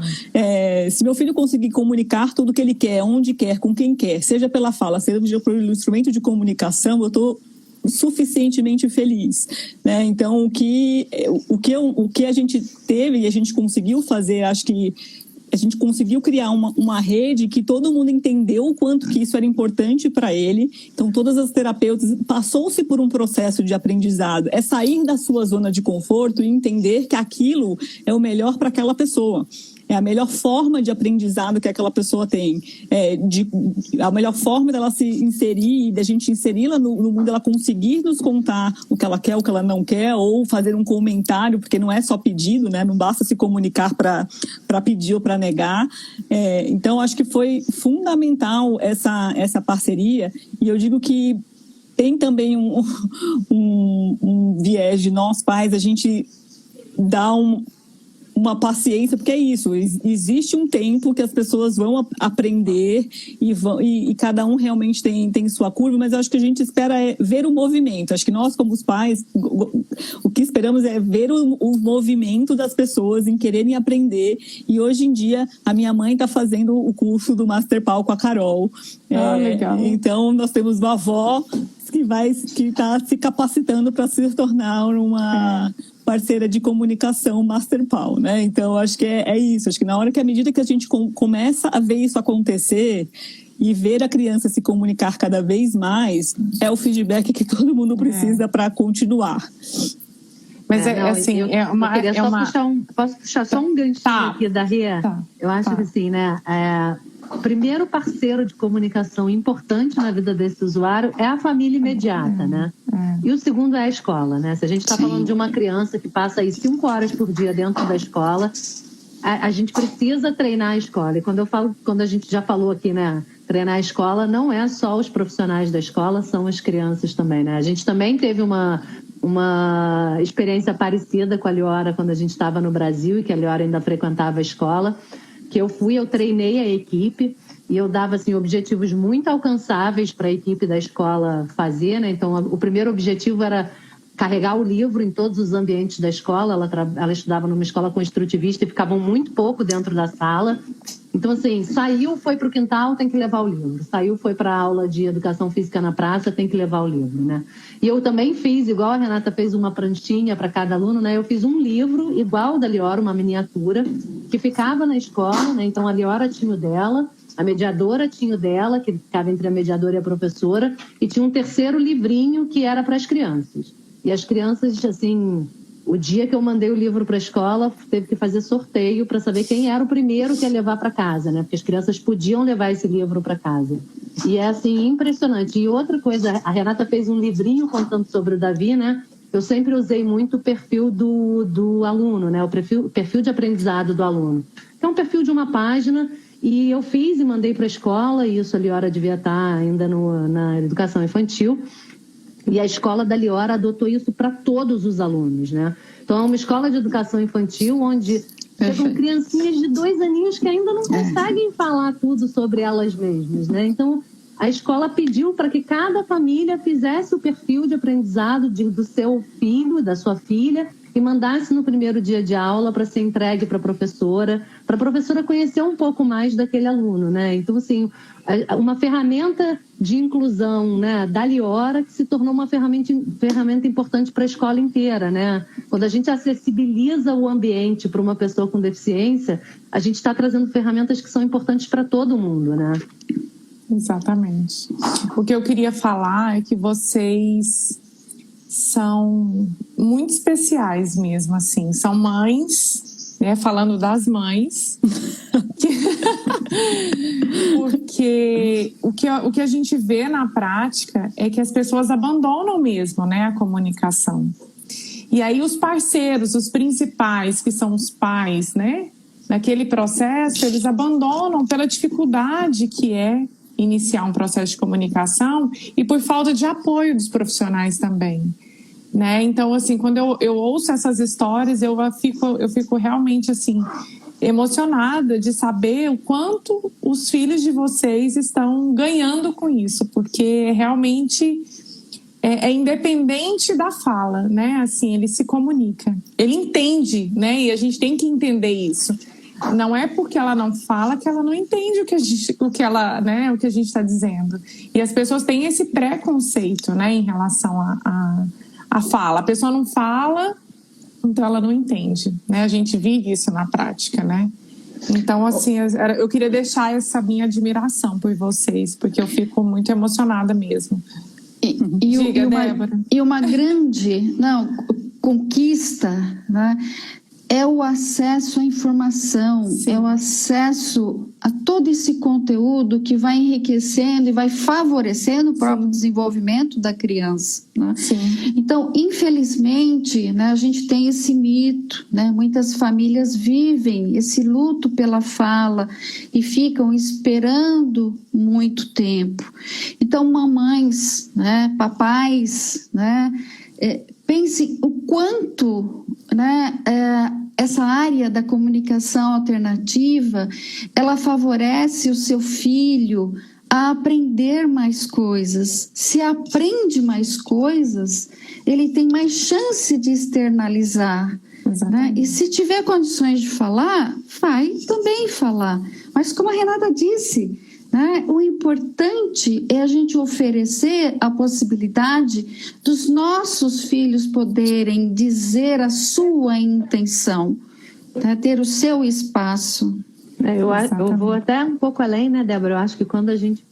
se meu filho conseguir comunicar tudo que ele quer, onde quer, com quem quer, seja pela fala, seja pelo instrumento de comunicação, eu estou suficientemente feliz, né? Então, o que a gente teve e a gente conseguiu fazer, acho que a gente conseguiu criar uma rede que todo mundo entendeu o quanto que isso era importante para ele. Então, todas as terapeutas passou-se por um processo de aprendizado. É sair da sua zona de conforto e entender que aquilo é o melhor para aquela pessoa. É a melhor forma de aprendizado que aquela pessoa tem. A melhor forma dela se inserir, da gente inseri-la no mundo, ela conseguir nos contar o que ela quer, o que ela não quer, ou fazer um comentário, porque não é só pedido, né? Não basta se comunicar para pedir ou para negar. Então, acho que foi fundamental essa parceria. E eu digo que tem também um viés de nós pais, a gente dá uma paciência, porque é isso, existe um tempo que as pessoas vão aprender e cada um realmente tem sua curva, mas eu acho que a gente espera ver o movimento. Acho que nós, como os pais, o que esperamos é ver o movimento das pessoas em quererem aprender. E hoje em dia, a minha mãe está fazendo o curso do Master Pal com a Carol. Legal. Então, nós temos uma avó que está se capacitando para se tornar uma parceira de comunicação Master Pal, né? Então, acho que é isso. Acho que na hora que, à medida que a gente começa a ver isso acontecer e ver a criança se comunicar cada vez mais, é o feedback que todo mundo precisa para continuar. Mas posso puxar só um ganchinho aqui da Rê? Eu acho que assim, né? O primeiro parceiro de comunicação importante na vida desse usuário é a família imediata, né? E o segundo é a escola, né? Se a gente está falando de uma criança que passa aí 5 horas por dia dentro da escola, a gente precisa treinar a escola. E quando a gente já falou aqui, né? Treinar a escola não é só os profissionais da escola, são as crianças também, né? A gente também teve uma experiência parecida com a Liora quando a gente estava no Brasil e que a Liora ainda frequentava a escola, que eu treinei a equipe e eu dava assim, objetivos muito alcançáveis para a equipe da escola fazer, né? Então, o primeiro objetivo era carregar o livro em todos os ambientes da escola. Ela estudava numa escola construtivista e ficavam muito pouco dentro da sala. Então, assim, saiu, foi para o quintal, tem que levar o livro. Saiu, foi para a aula de educação física na praça, tem que levar o livro, né? E eu também fiz, igual a Renata fez uma pranchinha para cada aluno, né? Eu fiz um livro igual ao da Liora, uma miniatura, que ficava na escola, né? Então, a Liora tinha o dela, a mediadora tinha o dela, que ficava entre a mediadora e a professora, e tinha um terceiro livrinho que era para as crianças. E as crianças, assim, o dia que eu mandei o livro para a escola, teve que fazer sorteio para saber quem era o primeiro que ia levar para casa, né? Porque as crianças podiam levar esse livro para casa. E é, assim, impressionante. E outra coisa, a Renata fez um livrinho contando sobre o Davi, né? Eu sempre usei muito o perfil do aluno, né? O perfil de aprendizado do aluno. É um perfil de uma página e eu fiz e mandei para a escola, e isso a Liora devia estar ainda na educação infantil. E a escola da Liora adotou isso para todos os alunos, né? Então, é uma escola de educação infantil onde chegam criancinhas de 2 aninhos que ainda não conseguem falar tudo sobre elas mesmas, né? Então, a escola pediu para que cada família fizesse o perfil de aprendizado do seu filho, da sua filha, e mandasse no primeiro dia de aula para ser entregue para a professora conhecer um pouco mais daquele aluno, né? Então, assim, uma ferramenta de inclusão, né, da Liora, que se tornou uma ferramenta importante para a escola inteira, né? Quando a gente acessibiliza o ambiente para uma pessoa com deficiência, a gente está trazendo ferramentas que são importantes para todo mundo, né? Exatamente. O que eu queria falar é que vocês são muito especiais mesmo, assim. São mães, né? Falando das mães. Porque o que a gente vê na prática é que as pessoas abandonam mesmo, né, a comunicação. E aí os parceiros, os principais, que são os pais, né, naquele processo, eles abandonam pela dificuldade que é iniciar um processo de comunicação e por falta de apoio dos profissionais também, né? Então, assim, quando eu ouço essas histórias, eu fico realmente, assim, emocionada de saber o quanto os filhos de vocês estão ganhando com isso, porque realmente é independente da fala, né? Assim, ele se comunica, ele entende, né? E a gente tem que entender isso. Não é porque ela não fala que ela não entende o que a gente está dizendo. E as pessoas têm esse preconceito, né, em relação à fala. A pessoa não fala, então ela não entende, né? A gente vive isso na prática, né? Então, assim, eu queria deixar essa minha admiração por vocês, porque eu fico muito emocionada mesmo. Diga, Débora. E uma grande conquista, né? É o acesso à informação, Sim. É o acesso a todo esse conteúdo que vai enriquecendo e vai favorecendo o próprio desenvolvimento da criança, né? Então, infelizmente, né, a gente tem esse mito, né? Muitas famílias vivem esse luto pela fala e ficam esperando muito tempo. Então, mamães, né, papais, né, pense o quanto né, essa área da comunicação alternativa, ela favorece o seu filho a aprender mais coisas. Se aprende mais coisas, ele tem mais chance de externalizar. Né? E se tiver condições de falar, vai também falar. Mas como a Renata disse, né, o importante é a gente oferecer a possibilidade dos nossos filhos poderem dizer a sua intenção, né, ter o seu espaço. Eu vou até um pouco além, né, Débora? Eu acho que quando a gente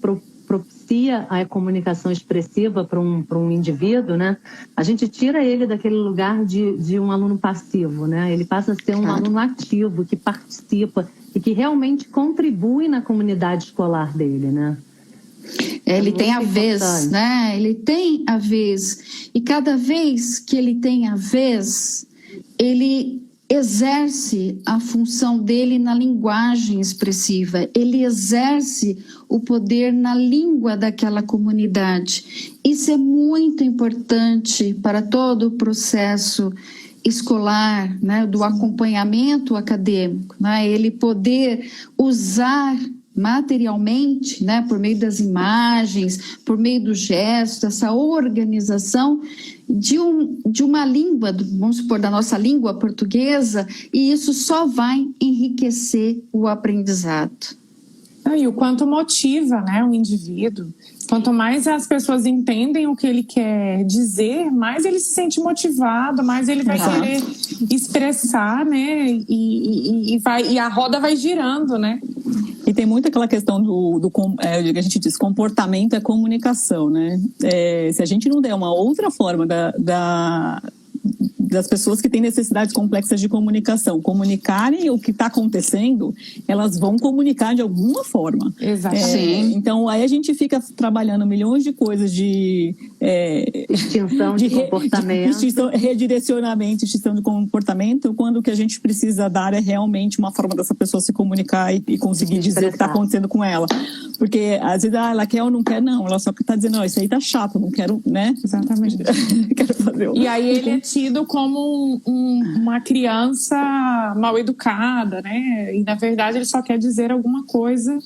propicia a comunicação expressiva para um indivíduo, né, a gente tira ele daquele lugar de um aluno passivo, né? Ele passa a ser um aluno ativo, que participa e que realmente contribui na comunidade escolar dele, né? Ele tem a vez, né? Ele tem a vez. E cada vez que ele tem a vez, ele exerce a função dele na linguagem expressiva, ele exerce o poder na língua daquela comunidade. Isso é muito importante para todo o processo escolar, né, do acompanhamento acadêmico, né, ele poder usar materialmente, né, por meio das imagens, por meio do gesto, essa organização de uma língua, vamos supor, da nossa língua portuguesa, e isso só vai enriquecer o aprendizado. E o quanto motiva, né, o indivíduo. Quanto mais as pessoas entendem o que ele quer dizer, mais ele se sente motivado, mais ele vai querer expressar, né, e a roda vai girando, né? E tem muito aquela questão a gente diz, comportamento é comunicação, né? Se a gente não der uma outra forma das pessoas que têm necessidades complexas de comunicação comunicarem o que está acontecendo, elas vão comunicar de alguma forma. Exatamente. Então, aí a gente fica trabalhando milhões de coisas de extinção de comportamento, redirecionamento, extinção de comportamento, quando o que a gente precisa dar é realmente uma forma dessa pessoa se comunicar e conseguir dizer o que está acontecendo com ela. Porque, às vezes, ela quer ou não quer, não. Ela só está dizendo, isso aí tá chato, não quero, né? Exatamente. Quero fazer. E aí ele é tido como uma criança mal educada, né? E, na verdade, ele só quer dizer alguma coisa.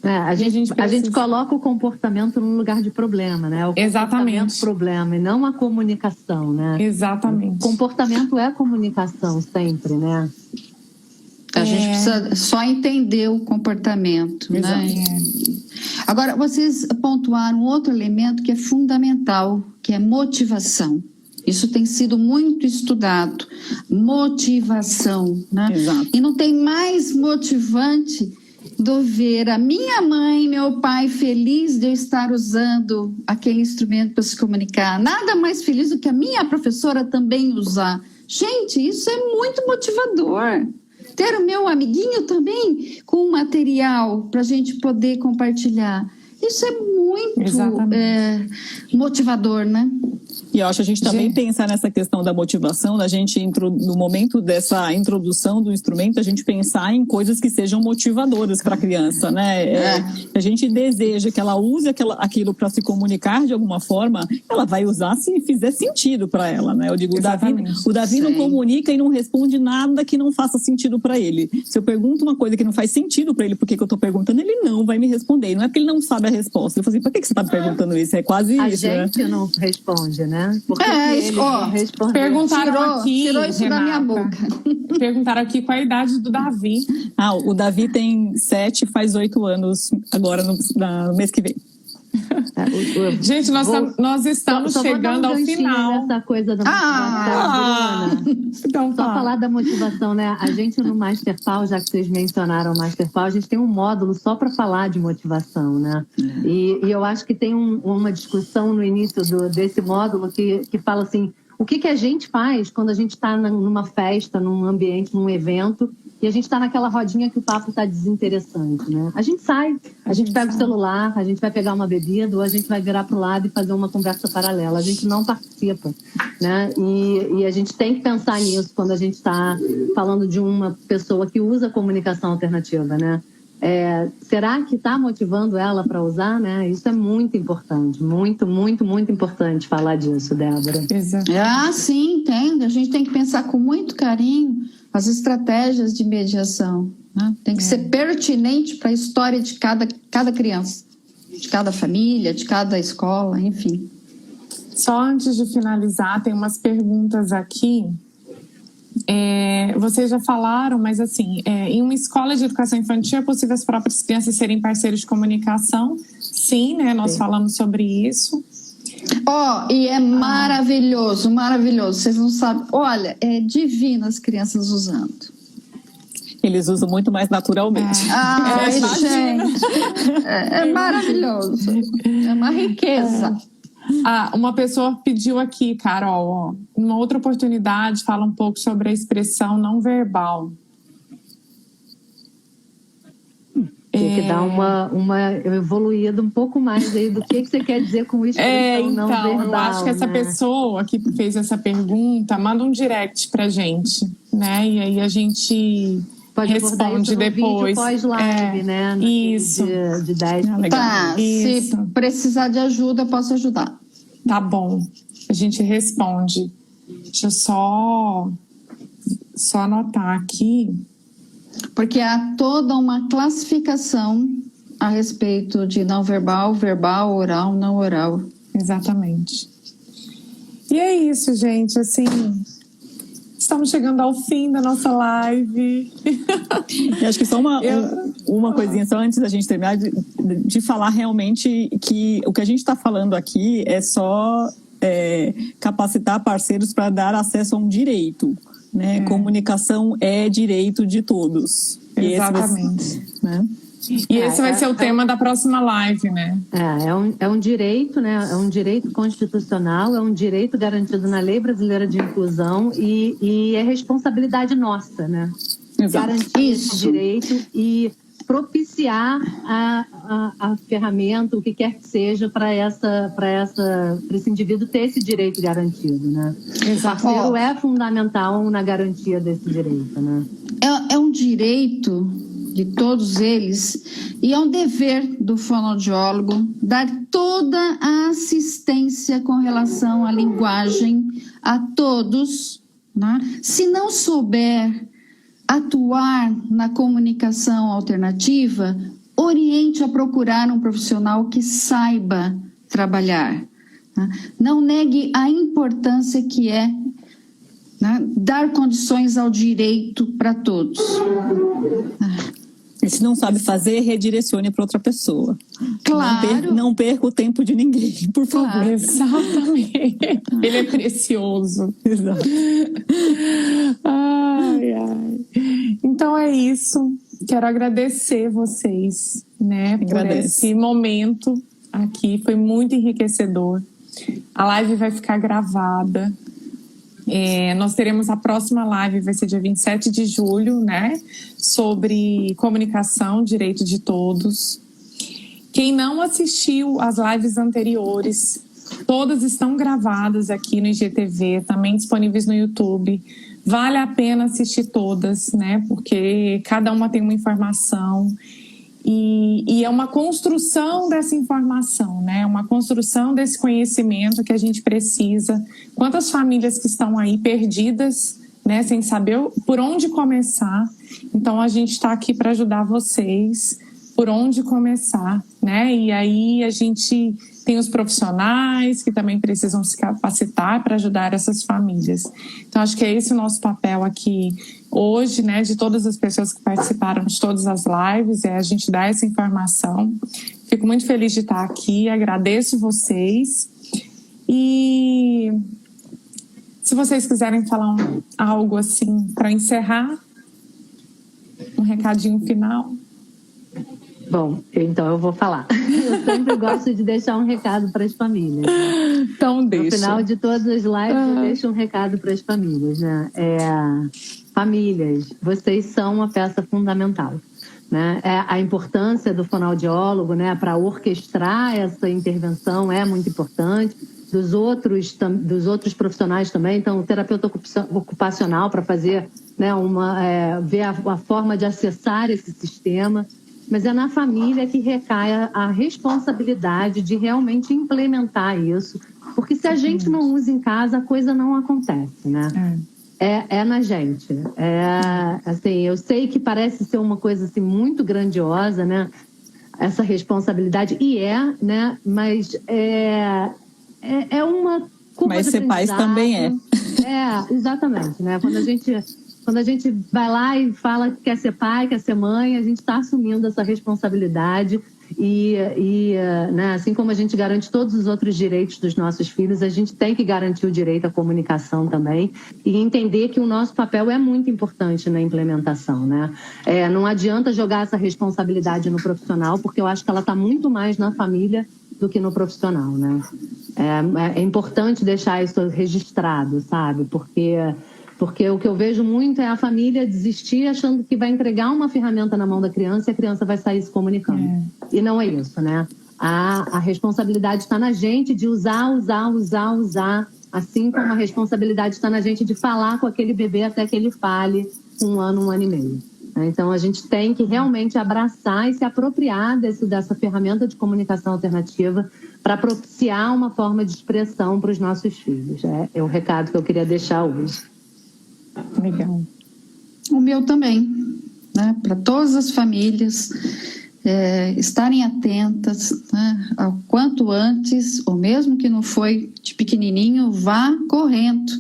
A gente coloca o comportamento num lugar de problema, né? O Exatamente. Problema, e não a comunicação, né? Exatamente. O comportamento é comunicação sempre, né? A gente precisa só entender o comportamento, né? Agora, vocês pontuaram um outro elemento que é fundamental, que é motivação. Isso tem sido muito estudado. Motivação, né? Exato. E não tem mais motivante do ver a minha mãe e meu pai feliz de eu estar usando aquele instrumento para se comunicar. Nada mais feliz do que a minha professora também usar. Gente, isso é muito motivador. Ter o meu amiguinho também com material para a gente poder compartilhar. Isso é muito motivador, né? E eu acho que a gente também pensar nessa questão da motivação, da gente, no momento dessa introdução do instrumento, a gente pensar em coisas que sejam motivadoras para a criança, né? A gente deseja que ela use aquilo para se comunicar de alguma forma, ela vai usar se fizer sentido para ela, né? Eu digo, o Davi não comunica e não responde nada que não faça sentido para ele. Se eu pergunto uma coisa que não faz sentido para ele, por que eu estou perguntando, ele não vai me responder. Não é porque ele não sabe a resposta. Eu falo assim, por que você está me perguntando isso? É quase isso, né? A gente não responde, né? Porque perguntaram aqui, tirou isso Renata, da minha boca. Perguntaram aqui qual a idade do Davi. O Davi tem 7, faz 8 anos agora no mês que vem. Gente, nós estamos chegando ao final. Essa coisa da motivação, então, só falar da motivação, né? A gente no Masterpal, já que vocês mencionaram o Masterpal, a gente tem um módulo só para falar de motivação, né? E eu acho que tem uma discussão no início desse módulo que fala assim, o que a gente faz quando a gente está numa festa, num ambiente, num evento, e a gente está naquela rodinha que o papo está desinteressante, né? A gente sai, a gente pega o celular, a gente vai pegar uma bebida ou a gente vai virar para o lado e fazer uma conversa paralela. A gente não participa, né? E a gente tem que pensar nisso quando a gente está falando de uma pessoa que usa comunicação alternativa, né? será que está motivando ela para usar, né? Isso é muito importante, muito, muito, muito importante falar disso, Débora. Exato. Sim, entendo. A gente tem que pensar com muito carinho as estratégias de mediação, né? Tem que ser pertinente para a história de cada criança, de cada família, de cada escola, enfim. Só antes de finalizar, tem umas perguntas aqui. Vocês já falaram, mas assim, em uma escola de educação infantil é possível as próprias crianças serem parceiros de comunicação? Sim, né? Nós falamos sobre isso. E é maravilhoso, maravilhoso. Vocês não sabem. Olha, é divino as crianças usando. Eles usam muito mais naturalmente. Gente, é maravilhoso. É uma riqueza. Uma pessoa pediu aqui, Carol, numa outra oportunidade, fala um pouco sobre a expressão não verbal. Tem que dar uma evoluída um pouco mais aí do que você quer dizer com expressão não verbal. Eu acho que essa pessoa que fez essa pergunta, manda um direct pra gente, né? E aí a gente pode responde depois. Pós-live, né? Isso. De 10. Tá, se precisar de ajuda, eu posso ajudar. Tá bom, a gente responde. Deixa eu só anotar aqui. Porque há toda uma classificação a respeito de não verbal, verbal, oral, não oral. Exatamente. E é isso, gente, assim... Estamos chegando ao fim da nossa live. Eu acho que só uma coisinha, só antes da gente terminar, de falar realmente que o que a gente está falando aqui é só capacitar parceiros para dar acesso a um direito. Né? Comunicação é direito de todos. Exatamente. E esse vai ser o tema da próxima live, né? É um direito, né? É um direito constitucional, é um direito garantido na Lei Brasileira de Inclusão e é responsabilidade nossa, né? Exato. Garantir esse direito e propiciar a ferramenta, o que quer que seja, para esse indivíduo ter esse direito garantido, né? O parceiro é fundamental na garantia desse direito, né? É um direito de todos eles e é um dever do fonoaudiólogo dar toda a assistência com relação à linguagem a todos, né? Se não souber atuar na comunicação alternativa, oriente a procurar um profissional que saiba trabalhar, né? Não negue a importância que é, né, dar condições ao direito para todos. E se não sabe fazer, redirecione para outra pessoa. Claro. Não perca o tempo de ninguém, por favor. Claro. Exatamente. Ele é precioso. Exato. Então é isso. Quero agradecer vocês, né, por esse momento aqui. Foi muito enriquecedor. A live vai ficar gravada. Nós teremos a próxima live, vai ser dia 27 de julho, né? Sobre comunicação, direito de todos. Quem não assistiu às lives anteriores, todas estão gravadas aqui no IGTV, também disponíveis no YouTube. Vale a pena assistir todas, né? Porque cada uma tem uma informação. E é uma construção dessa informação, né? Uma construção desse conhecimento que a gente precisa. Quantas famílias que estão aí perdidas, né? Sem saber por onde começar. Então, a gente está aqui para ajudar vocês por onde começar, né? E aí a gente tem os profissionais que também precisam se capacitar para ajudar essas famílias. Então, acho que é esse o nosso papel aqui hoje, né, de todas as pessoas que participaram de todas as lives, é a gente dar essa informação. Fico muito feliz de estar aqui, agradeço vocês. E se vocês quiserem falar algo assim para encerrar, um recadinho final. Bom, então eu vou falar. Eu sempre gosto de deixar um recado para as famílias. Né? Então deixa. No final de todas as lives eu deixo um recado para as famílias. Né? Famílias, vocês são uma peça fundamental. Né? A importância do fonoaudiólogo, né, para orquestrar essa intervenção é muito importante. Dos outros profissionais também, então o terapeuta ocupacional para fazer, né, ver a forma de acessar esse sistema. mas é na família que recai a responsabilidade de realmente implementar isso. Porque se a gente não usa em casa, a coisa não acontece, né? É na gente. Assim, eu sei que parece ser uma coisa assim, muito grandiosa, né? Essa responsabilidade, né? Mas é uma curva Mas de ser pais também é. Exatamente, né? Quando a gente vai lá e fala que quer ser pai, quer ser mãe, a gente está assumindo essa responsabilidade né, assim como a gente garante todos os outros direitos dos nossos filhos, a gente tem que garantir o direito à comunicação também e entender que o nosso papel é muito importante na implementação, né? Não adianta jogar essa responsabilidade no profissional, porque eu acho que ela está muito mais na família do que no profissional, né? É importante deixar isso registrado, sabe? Porque o que eu vejo muito é a família desistir achando que vai entregar uma ferramenta na mão da criança e a criança vai sair se comunicando. E não é isso, né? A responsabilidade está na gente de usar, assim como a responsabilidade está na gente de falar com aquele bebê até que ele fale 1 ano, 1 ano e meio. Então, a gente tem que realmente abraçar e se apropriar dessa ferramenta de comunicação alternativa para propiciar uma forma de expressão para os nossos filhos. É o recado que eu queria deixar hoje. Legal. O meu também, né? Para todas as famílias estarem atentas, né? Ao quanto antes, ou mesmo que não foi de pequenininho, vá correndo,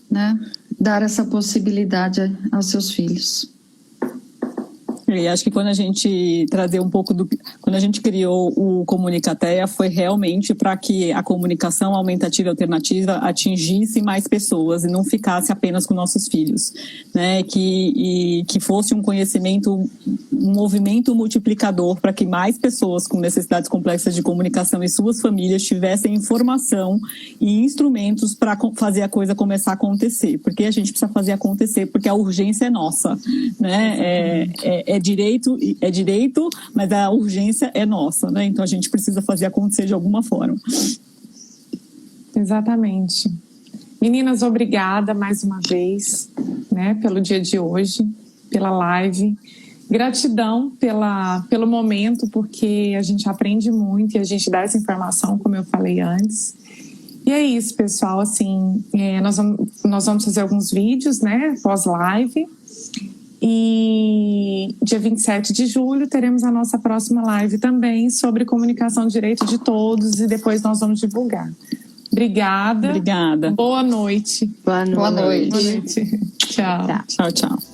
né? Dar essa possibilidade aos seus filhos. E acho que quando a gente trazer um pouco quando a gente criou o Comunicateia, foi realmente para que a comunicação aumentativa e alternativa atingisse mais pessoas e não ficasse apenas com nossos filhos, né? Que fosse um conhecimento, um movimento multiplicador para que mais pessoas com necessidades complexas de comunicação e suas famílias tivessem informação e instrumentos para fazer a coisa começar a acontecer, porque a gente precisa fazer acontecer, porque a urgência é nossa, né? É direito, mas a urgência é nossa, né? Então a gente precisa fazer acontecer de alguma forma. Exatamente. Meninas, obrigada mais uma vez, né, pelo dia de hoje, pela live. Gratidão pelo momento, porque a gente aprende muito e a gente dá essa informação, como eu falei antes. E é isso, pessoal. Assim, nós vamos fazer alguns vídeos, né, pós-live. E dia 27 de julho teremos a nossa próxima live também sobre comunicação de direito de todos e depois nós vamos divulgar. Obrigada. Obrigada. Boa noite. Boa noite. Boa noite. Tchau. Tchau, tchau.